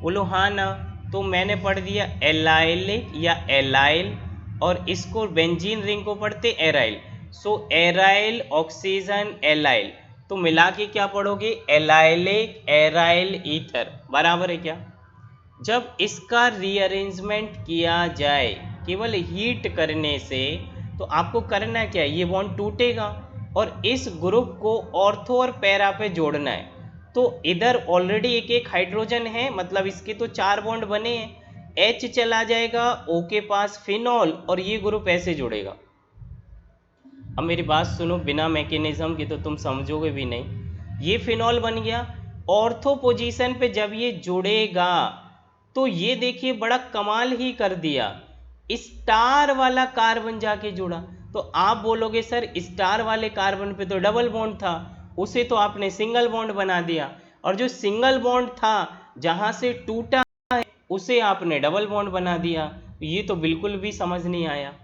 बोलो हाँ ना। तो मैंने पढ़ दिया एलाइलिक या एलाइल, और इसको बेंजीन रिंग को पढ़ते एराइल। सो एराइल ऑक्सीजन एलाइल, तो मिला के क्या पढ़ोगे, एलाइलिक एराइल ईथर, बराबर है क्या। जब इसका रीअरेंजमेंट किया जाए केवल हीट करने से, तो आपको करना क्या है, ये बॉन्ड टूटेगा और इस ग्रुप को ऑर्थो और पैरा पे जोड़ना है। तो इधर ऑलरेडी एक एक हाइड्रोजन है, मतलब इसके तो 4 बॉन्ड बने हैं, H चला जाएगा O के पास फिनॉल, और ये ग्रुप ऐसे जुड़ेगा। अब मेरी बात सुनो, बिना मैकेनिज्म की तो तुम समझोगे भी नहीं। ये फिनॉल बन गया, ऑर्थो पोजीशन पे जब ये जुड़ेगा तो ये देखिए बड़ा कमाल ही कर दिया, स्टार वाला कार्बन जाके जुड़ा। तो आप बोलोगे सर स्टार वाले कार्बन पे तो डबल बॉन्ड था, उसे तो आपने सिंगल बॉन्ड बना दिया, और जो सिंगल बॉन्ड था जहां से टूटा है उसे आपने डबल बॉन्ड बना दिया। ये तो बिल्कुल भी समझ नहीं आया।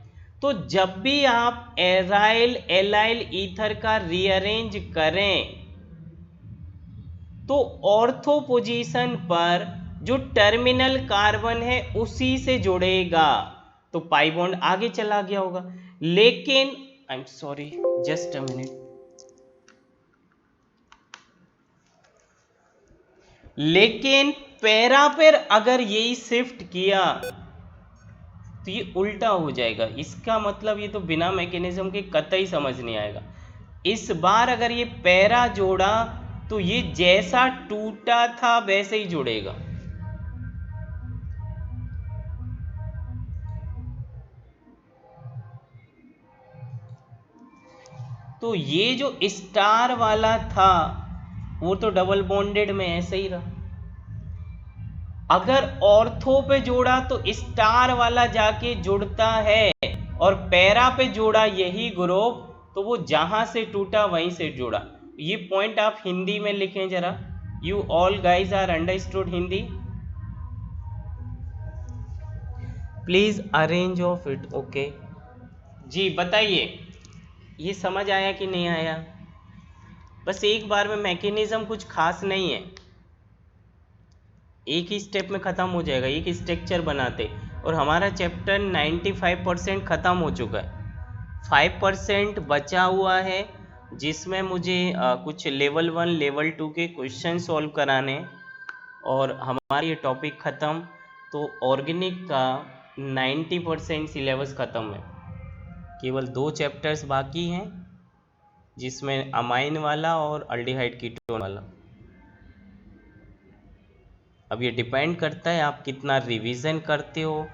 तो जब भी आप एराइल एलाइल ईथर का रीअरेंज करें तो ऑर्थो पोजीशन पर जो टर्मिनल कार्बन है उसी से जुड़ेगा, तो पाई बॉन्ड आगे चला गया होगा। लेकिन आई am sorry, just a minute, लेकिन पैरा पर अगर यही शिफ्ट किया तो ये उल्टा हो जाएगा। इसका मतलब ये तो बिना मैकेनिज्म के कतई समझ नहीं आएगा। इस बार अगर ये पैरा जोड़ा तो ये जैसा टूटा था वैसे ही जुड़ेगा। तो ये जो स्टार वाला था वो तो डबल बॉन्डेड में ऐसे ही रहा। अगर ऑर्थो पे जोड़ा तो स्टार वाला जाके जुड़ता है, और पैरा पे जोड़ा यही ग्रुप तो वो जहां से टूटा वहीं से जुड़ा। ये पॉइंट आप हिंदी में लिखें जरा। You all guys are understood Hindi? Please arrange of it. Okay जी, बताइए ये समझ आया कि नहीं आया? बस एक बार में मैकेनिज्म कुछ खास नहीं है, एक ही स्टेप में ख़त्म हो जाएगा, एक स्ट्रक्चर बनाते। और हमारा चैप्टर 95% ख़त्म हो चुका है, 5% बचा हुआ है जिसमें मुझे कुछ लेवल 1 लेवल 2 के क्वेश्चन सॉल्व कराने, और हमारा ये टॉपिक ख़त्म। तो ऑर्गेनिक का 90% सिलेबस ख़त्म है, केवल 2 चैप्टर्स बाकी हैं जिसमें अमाइन वाला और अल्डिहाइड कीटोन वाला। अब ये डिपेंड करता है आप कितना रिवीजन करते हो,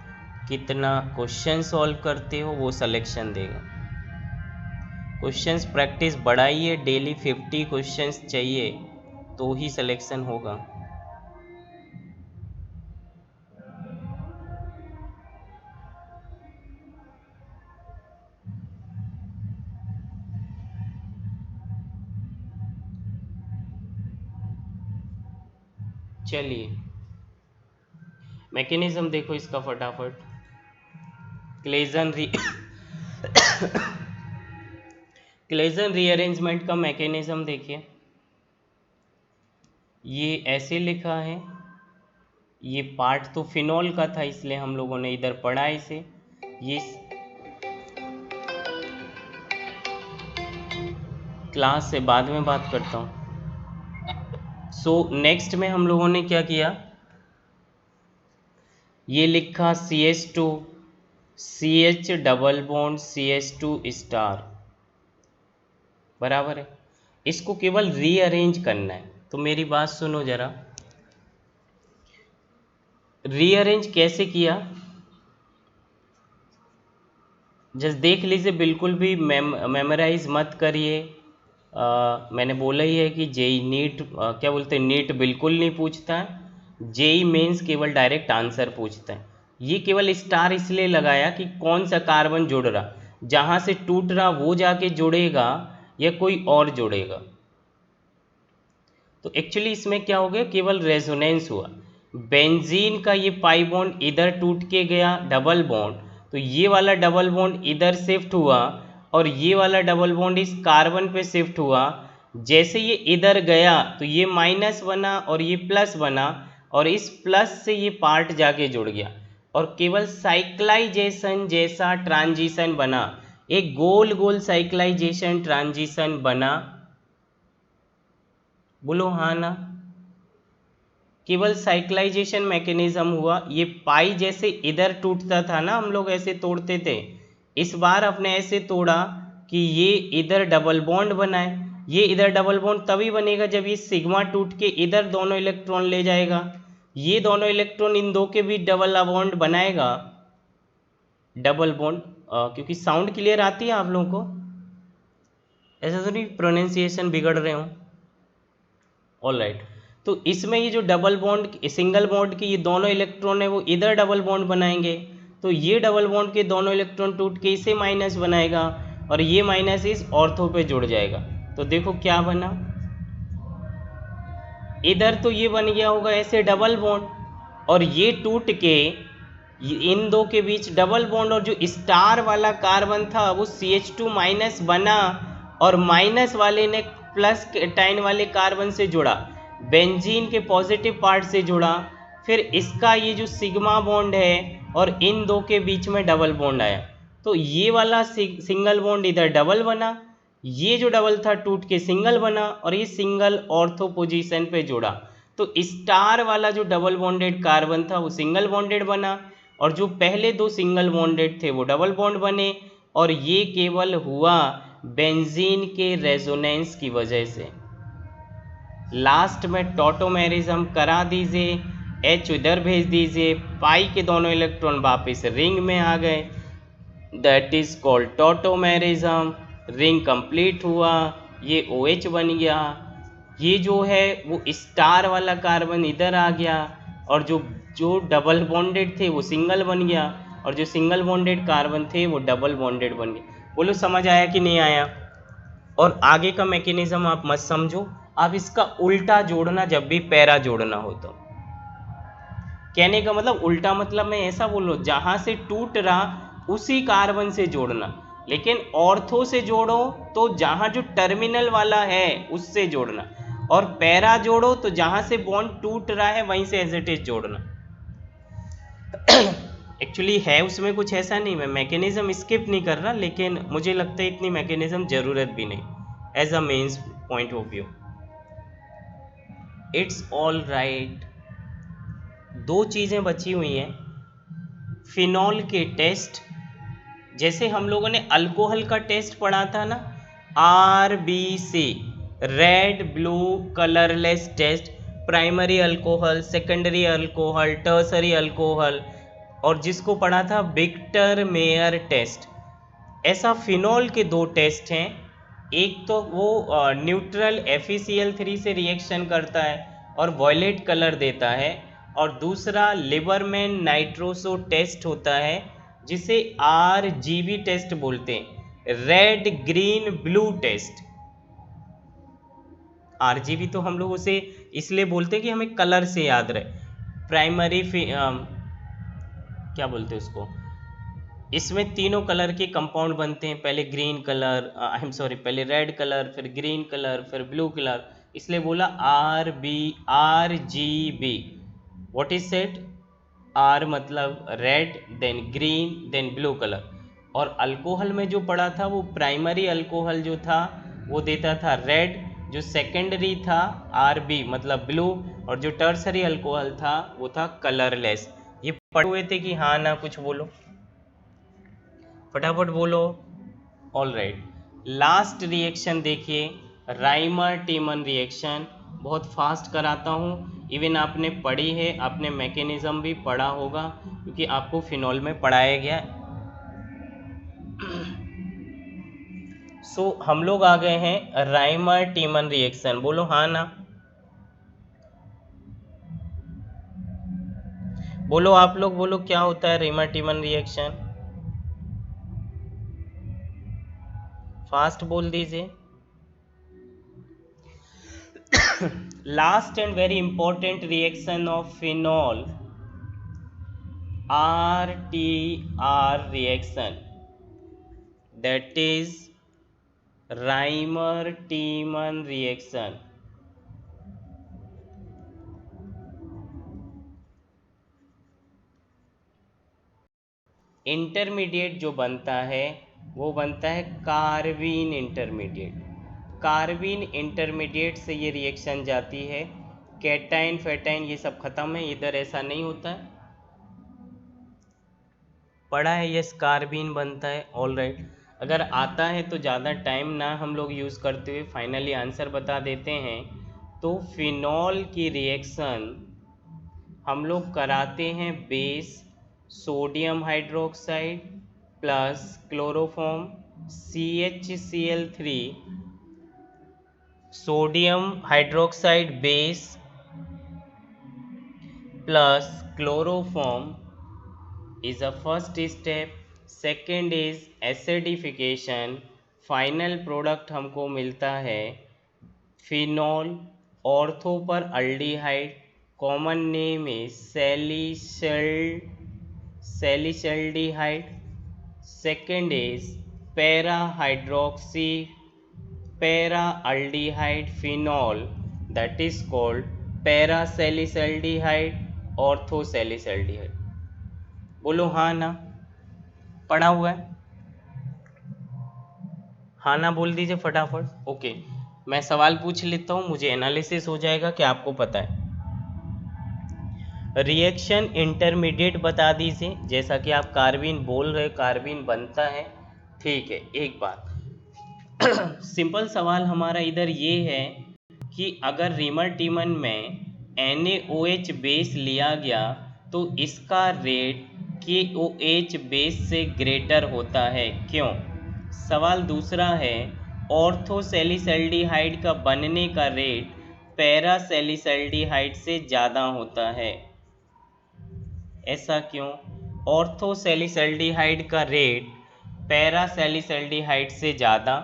कितना क्वेश्चन सॉल्व करते हो, वो सिलेक्शन देगा। क्वेश्चंस प्रैक्टिस बढ़ाइए, डेली 50 क्वेश्चंस चाहिए तो ही सिलेक्शन होगा। चलिए मैकेनिज्म देखो इसका फटाफट। क्लेजन क्लेजन रीअरेंजमेंट का मैकेनिज्म देखिए, ये ऐसे लिखा है। ये पार्ट तो फिनॉल का था इसलिए हम लोगों ने इधर पढ़ा इसे। ये क्लास से बाद में बात करता हूँ। सो नेक्स्ट में हम लोगों ने क्या किया, ये लिखा CH2 CH double bond CH2 star, बराबर है। इसको केवल रीअरेंज करना है, तो मेरी बात सुनो जरा। रीअरेंज कैसे किया जस्ट देख लीजिए, बिल्कुल भी मेमोराइज मत करिए। मैंने बोला ही है कि जेई नीट क्या बोलते हैं, नीट बिल्कुल नहीं पूछता है, जेई मेंस केवल डायरेक्ट आंसर पूछता है। ये केवल स्टार इसलिए लगाया कि कौन सा कार्बन जुड़ रहा, जहाँ से टूट रहा वो जाके जुड़ेगा या कोई और जुड़ेगा। तो एक्चुअली इसमें क्या हो गया, केवल रेजोनेंस हुआ। बेंजीन का ये पाई बॉन्ड इधर टूट के गया डबल बॉन्ड, तो ये वाला डबल बॉन्ड इधर शिफ्ट हुआ और ये वाला डबल बॉन्ड इस कार्बन पे शिफ्ट हुआ। जैसे ये इधर गया तो ये माइनस बना और ये प्लस बना, और इस प्लस से ये पार्ट जाके जुड़ गया, और केवल साइक्लाइजेशन जैसा ट्रांजिशन बना, एक गोल गोल साइक्लाइजेशन ट्रांजिशन बना। बोलो हाँ ना? केवल साइक्लाइजेशन मैकेनिज्म हुआ। ये पाई जैसे इधर टूटता था ना, हम लोग ऐसे तोड़ते थे, इस बार अपने ऐसे तोड़ा कि ये इधर डबल बॉन्ड बनाए। ये इधर डबल बॉन्ड तभी बनेगा जब ये सिग्मा टूट के इधर दोनों इलेक्ट्रॉन ले जाएगा, ये दोनों इलेक्ट्रॉन इन दो के बीच डबल बॉन्ड बनाएगा। डबल बॉन्ड क्योंकि साउंड क्लियर आती है आप लोगों को, ऐसा तो नहीं प्रोनाउंसिएशन बिगड़ रहे हो? All right. तो इसमें ये जो डबल बॉन्ड सिंगल बॉन्ड की ये दोनों इलेक्ट्रॉन है वो इधर डबल बॉन्ड बनाएंगे, तो ये डबल बॉन्ड के दोनों इलेक्ट्रॉन टूट के इसे माइनस बनाएगा और ये माइनस इस ऑर्थो पे जुड़ जाएगा। तो देखो क्या बना, इधर तो ये बन गया होगा ऐसे डबल बॉन्ड, और ये टूट के इन दो के बीच डबल बॉन्ड, और जो स्टार वाला कार्बन था वो CH2 माइनस बना और माइनस वाले ने प्लस टाइन वाले कार्बन से जुड़ा, बेंजीन के पॉजिटिव पार्ट से जुड़ा। फिर इसका ये जो सिग्मा बॉन्ड है और इन दो के बीच में डबल बॉन्ड आया, तो ये वाला सिंगल बॉन्ड इधर डबल बना, ये जो डबल था टूट के सिंगल बना और ये सिंगल ऑर्थो पोजीशन पे जुड़ा। तो स्टार वाला जो डबल बॉन्डेड कार्बन था वो सिंगल बॉन्डेड बना, और जो पहले दो सिंगल बॉन्डेड थे वो डबल बॉन्ड बने, और ये केवल हुआ बेंजीन के रेजोनेंस की वजह से। लास्ट में टॉटोमेरिज्म करा दीजिए, H इधर भेज दीजिए, पाई के दोनों इलेक्ट्रॉन वापस रिंग में आ गए, that is called tautomerism. Ring complete हुआ, ये OH बन गया, ये जो है वो स्टार वाला कार्बन इधर आ गया, और जो जो डबल बॉन्डेड थे वो सिंगल बन गया, और जो सिंगल बॉन्डेड कार्बन थे वो डबल बॉन्डेड बन गए। बोलो समझ आया कि नहीं आया? और आगे का मैकेनिज्म आप मत समझो, आप इसका उल्टा जोड़ना जब भी पैरा जोड़ना हो तो। कहने का मतलब उल्टा मतलब मैं ऐसा बोल रहा हूँ, जहाँ से टूट रहा उसी कार्बन से जोड़ना, लेकिन ऑर्थो से जोड़ो तो जहाँ जो टर्मिनल वाला है उससे जोड़ना, और पैरा जोड़ो तो जहाँ से बॉन्ड टूट रहा है वहीं से एज इट इज जोड़ना। एक्चुअली है उसमें कुछ ऐसा नहीं, मैं मैकेनिज्म स्किप नहीं कर रहा, लेकिन मुझे लगता है इतनी मैकेनिज्म ज़रूरत भी नहीं as a mains point of view. It's all right. दो चीज़ें बची हुई हैं, फिनॉल के टेस्ट, जैसे हम लोगों ने अल्कोहल का टेस्ट पढ़ा था ना, RBC, red blue colourless test, primary alcohol, secondary alcohol, tertiary alcohol, और जिसको पढ़ा था विक्टर मेयर टेस्ट। ऐसा फिनॉल के दो टेस्ट हैं, एक तो वो न्यूट्रल FeCl3 से रिएक्शन करता है और वॉयलेट कलर देता है, और दूसरा लिबरमैन नाइट्रोसो टेस्ट होता है जिसे RGB टेस्ट बोलते हैं, red green blue test. RGB तो हम लोग उसे इसलिए बोलते हैं कि हमें कलर से याद रहे। प्राइमरी क्या बोलते हैं उसको, इसमें तीनों कलर के कंपाउंड बनते हैं, पहले green colour, I am sorry, पहले रेड कलर, फिर ग्रीन कलर, फिर ब्लू कलर, इसलिए बोला RGB। What is set? R मतलब red, then green, then blue colour. और अल्कोहल में जो पड़ा था वो प्राइमरी अल्कोहल जो था वो देता था रेड, जो सेकेंडरी था RB मतलब ब्लू, और जो टर्सरी अल्कोहल था वो था कलरलेस। ये पढ़े हुए थे कि हाँ ना? कुछ बोलो, फटाफट बोलो। ऑल राइट, लास्ट रिएक्शन देखिए, राइमर टीमन रिएक्शन। बहुत फास्ट कराता हूँ, इवन आपने पढ़ी है, आपने मैकेनिज्म भी पढ़ा होगा क्योंकि आपको फिनॉल में पढ़ाया गया। सो हम लोग आ गए हैं राइमर टीमन रिएक्शन, बोलो हाँ ना? बोलो आप लोग, बोलो क्या होता है राइमर टीमन रिएक्शन? फास्ट बोल दीजिए। Last and very important reaction of phenol, RTR reaction, that is Reimer-Tiemann reaction। Intermediate जो बनता है वो बनता है कार्बीन इंटरमीडिएट। कार्बीन इंटरमीडिएट से ये रिएक्शन जाती है, कैटाइन फेटाइन ये सब खत्म है, इधर ऐसा नहीं होता है। पढ़ा है, यस, कार्बीन बनता है। ऑल राइट, अगर आता है तो ज़्यादा टाइम ना हम लोग यूज़ करते हुए फाइनली आंसर बता देते हैं। तो फिनॉल की रिएक्शन हम लोग कराते हैं base sodium hydroxide plus chloroform CHCl3, sodium hydroxide base plus chloroform is a first step, second is acidification, final product हमको मिलता है फिनॉल, ऑर्थो पर aldehyde, common name is salicylaldehyde, second is para hydroxy para aldehyde phenol, that is called para salicylaldehyde, ortho salicylaldehyde. बोलो हाँ ना? पढ़ा हुआ है? हाँ ना बोल दीजिए फटाफट। ओके, मैं सवाल पूछ लेता हूँ, मुझे एनालिसिस हो जाएगा कि आपको पता है। रिएक्शन इंटरमीडिएट बता दीजिए, जैसा कि आप कार्बीन बोल रहे, कार्बीन बनता है, ठीक है। एक बात सिंपल सवाल हमारा इधर ये है कि अगर रीमर टीमन में NaOH बेस लिया गया तो इसका रेट KOH बेस से ग्रेटर होता है, क्यों? सवाल दूसरा है, ऑर्थोसैलिसल्डिहाइड का बनने का रेट पैरासैलिसल्डिहाइड से ज़्यादा होता है, ऐसा क्यों? ऑर्थोसैलिसल्डिहाइड का रेट पैरासैलिसल्डिहाइड से ज़्यादा,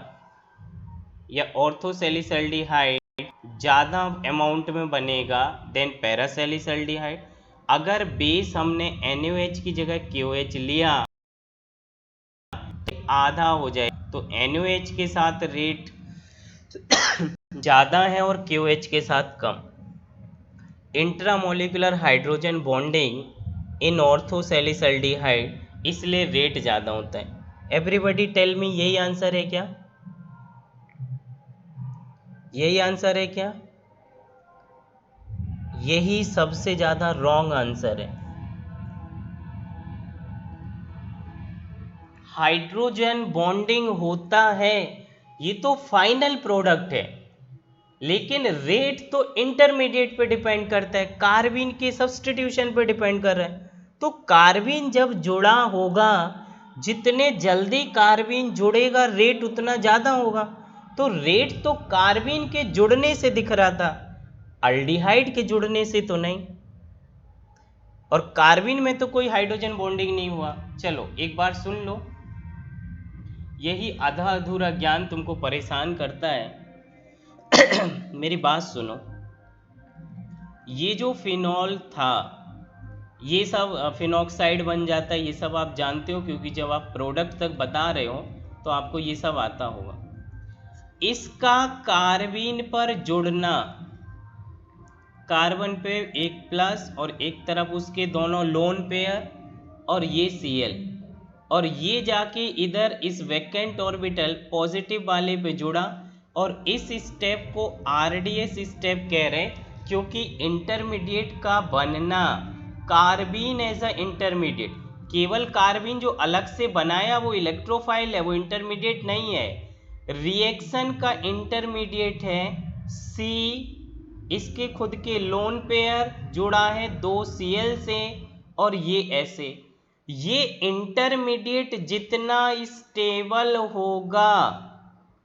या ऑर्थोसैलिसल्डिहाइड ज़्यादा अमाउंट में बनेगा देन पैरासैलिसल्डिहाइड? अगर बेस हमने NaOH की जगह KOH लिया तो आधा हो जाए, तो NaOH के साथ रेट ज़्यादा है और KOH के साथ कम। इंट्रामोलिकुलर हाइड्रोजन बॉन्डिंग इन ऑर्थोसैलिसल्डिहाइड, इसलिए रेट ज़्यादा होता है। एवरीबॉडी टेल मी, यही आंसर है क्या? यही आंसर है क्या? यही सबसे ज़्यादा रॉन्ग आंसर है। हाइड्रोजन बॉन्डिंग होता है, ये तो फाइनल प्रोडक्ट है, लेकिन रेट तो इंटरमीडिएट पे डिपेंड करता है, कार्बिन के सब्स्टिट्यूशन पे डिपेंड कर रहा है। तो कार्बिन जब जुड़ा होगा, जितने जल्दी कार्बिन जुड़ेगा रेट उतना ज़्यादा होगा। तो रेट तो कार्बिन के जुड़ने से दिख रहा था, अल्डिहाइड के जुड़ने से तो नहीं, और कार्बिन में तो कोई हाइड्रोजन बॉन्डिंग नहीं हुआ। चलो एक बार सुन लो, यही आधा अधूरा ज्ञान तुमको परेशान करता है। मेरी बात सुनो, ये जो फिनॉल था, ये सब फिनॉक्साइड बन जाता है, ये सब आप जानते हो, क्योंकि जब आप प्रोडक्ट तक बता रहे हो तो आपको ये सब आता होगा। इसका कार्बिन पर जुड़ना, कार्बन पे एक प्लस और एक तरफ उसके दोनों लोन पेयर और ये Cl, और ये जाके इधर इस वैकेंट ऑर्बिटल पॉजिटिव वाले पे जुड़ा, और इस स्टेप को RDS स्टेप कह रहे हैं, क्योंकि इंटरमीडिएट का बनना, कार्बिन एज अ इंटरमीडिएट, केवल कार्बिन जो अलग से बनाया वो इलेक्ट्रोफाइल है, वो इंटरमीडिएट नहीं है। रिएक्शन का इंटरमीडिएट है C, इसके खुद के लोन पेयर जुड़ा है 2 Cl से, और ये ऐसे, ये इंटरमीडिएट जितना स्टेबल होगा,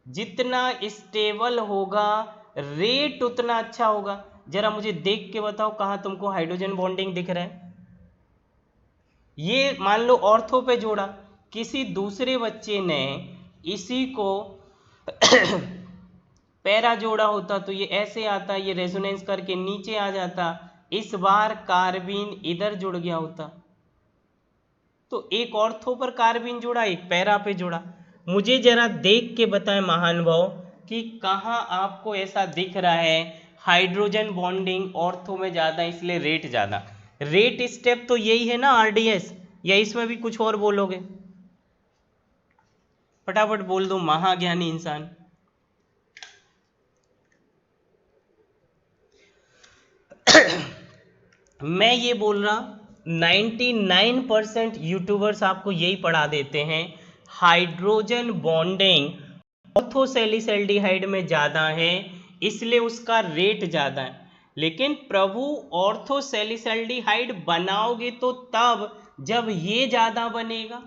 जितना स्टेबल होगा रेट उतना अच्छा होगा। जरा मुझे देख के बताओ कहाँ तुमको हाइड्रोजन बॉन्डिंग दिख रहा है? ये मान लो ऑर्थो पे जोड़ा, किसी दूसरे बच्चे ने इसी को पैरा जोड़ा होता तो ये ऐसे आता, ये रेजोनेंस करके नीचे आ जाता, इस बार कार्बिन इधर जुड़ गया होता। तो एक ऑर्थो पर कार्बिन जुड़ा, एक पैरा पे जुड़ा। मुझे जरा देख के बताएं महानुभाव कि कहाँ आपको ऐसा दिख रहा है हाइड्रोजन बॉन्डिंग ऑर्थो में ज़्यादा इसलिए रेट ज़्यादा। रेट स्टेप तो यही है ना RDS, या इसमें भी कुछ और बोलोगे? फटाफट बोल दो महाज्ञानी इंसान। मैं ये बोल रहा 99% यूट्यूबर्स आपको यही पढ़ा देते हैं, हाइड्रोजन बॉन्डिंग ऑर्थोसैलिसल्डिहाइड में ज़्यादा है इसलिए उसका रेट ज़्यादा है। लेकिन प्रभु ऑर्थोसैलिसल्डिहाइड बनाओगे तो तब जब ये ज़्यादा बनेगा,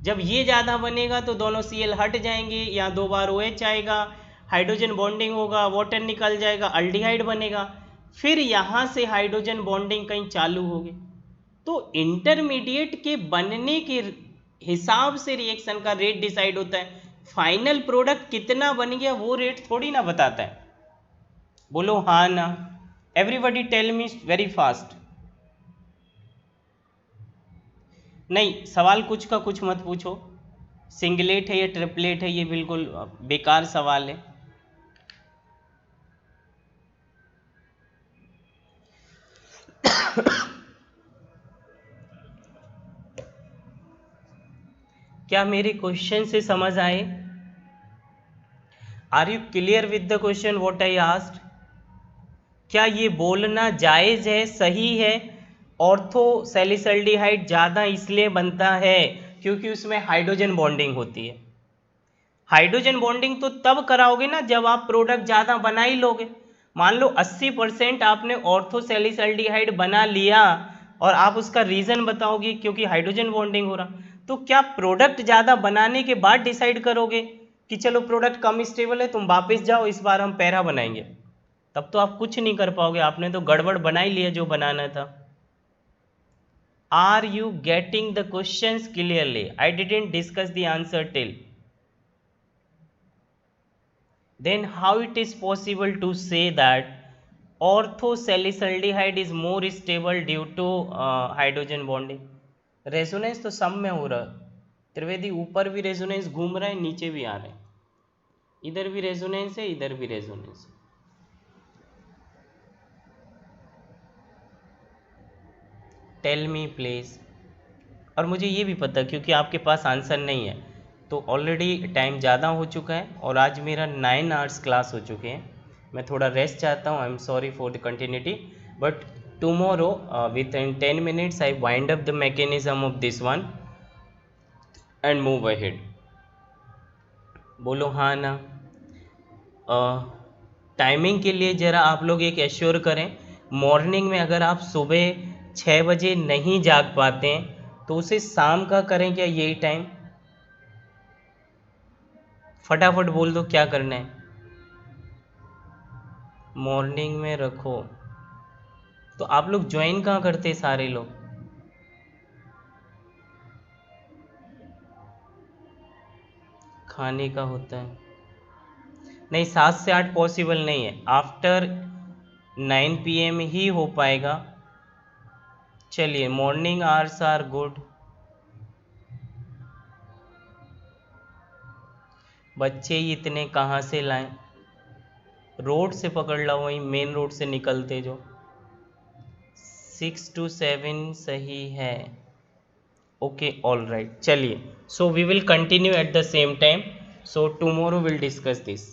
जब ये ज़्यादा बनेगा तो दोनों Cl हट जाएंगे, यहाँ 2 बार OH आएगा, हाइड्रोजन बॉन्डिंग होगा, वाटर निकल जाएगा, अल्डिहाइड बनेगा, फिर यहाँ से हाइड्रोजन बॉन्डिंग कहीं चालू होगी। तो इंटरमीडिएट के बनने के हिसाब से रिएक्शन का रेट डिसाइड होता है, फाइनल प्रोडक्ट कितना बन गया वो रेट थोड़ी ना बताता है। बोलो हाँ ना, everybody tell me very fast. नहीं, सवाल कुछ का कुछ मत पूछो, सिंगलेट है या ट्रिपलेट है ये बिल्कुल बेकार सवाल है। क्या मेरे क्वेश्चन से समझ आए? Are you clear with the question what I asked? क्या ये बोलना जायज़ है, सही है, ऑर्थोसैलिसल्डिहाइड ज़्यादा इसलिए बनता है क्योंकि उसमें हाइड्रोजन बॉन्डिंग होती है? हाइड्रोजन बॉन्डिंग तो तब कराओगे ना जब आप प्रोडक्ट ज़्यादा बना ही लोगे। मान लो 80% आपने ऑर्थोसैलिसल्डिहाइड बना लिया और आप उसका रीज़न बताओगे क्योंकि हाइड्रोजन बॉन्डिंग हो रहा, तो क्या प्रोडक्ट ज़्यादा बनाने के बाद डिसाइड करोगे कि चलो प्रोडक्ट कम स्टेबल है, तुम वापस जाओ, इस बार हम पैरा बनाएंगे? तब तो आप कुछ नहीं कर पाओगे, आपने तो गड़बड़ बना ही लिया जो बनाना था। Are you getting the questions clearly? I didn't discuss the answer till then how it is possible to say that orthosalicylaldehyde is more stable due to hydrogen bonding? Resonance तो सब में हो रहा है त्रिवेदी, ऊपर भी रेजोनेंस घूम रहा है, नीचे भी आ रहे हैं, इधर भी रेजोनेंस है, इधर भी रेजोनेंस है। Tell me please. और मुझे ये भी पता क्योंकि आपके पास आंसर नहीं है, तो ऑलरेडी टाइम ज़्यादा हो चुका है और आज मेरा 9 आवर्स क्लास हो चुके हैं, मैं थोड़ा रेस्ट चाहता हूँ। आई am sorry for the continuity, but tomorrow with in 10 minutes I wind up the mechanism of this one and move ahead. बोलो हाँ ना। टाइमिंग के लिए ज़रा आप लोग एक एश्योर करें, मॉर्निंग में अगर आप सुबह 6 बजे नहीं जाग पाते हैं तो उसे शाम का करें क्या यही टाइम? फटाफट बोल दो क्या करना है। मॉर्निंग में रखो। तो आप लोग ज्वाइन कहाँ करते सारे लोग? खाने का होता है नहीं, 7 से 8 पॉसिबल नहीं है, आफ्टर 9 PM ही हो पाएगा। चलिए मॉर्निंग आवर्स आर गुड। बच्चे ही इतने कहाँ से लाएं? रोड से पकड़ लो, वहीं मेन रोड से निकलते जो। 6 to 7 सही है। ओके ऑल राइट, चलिए so we will continue at the same time, so tomorrow will discuss this.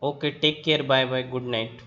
Okay take care, bye bye, good night.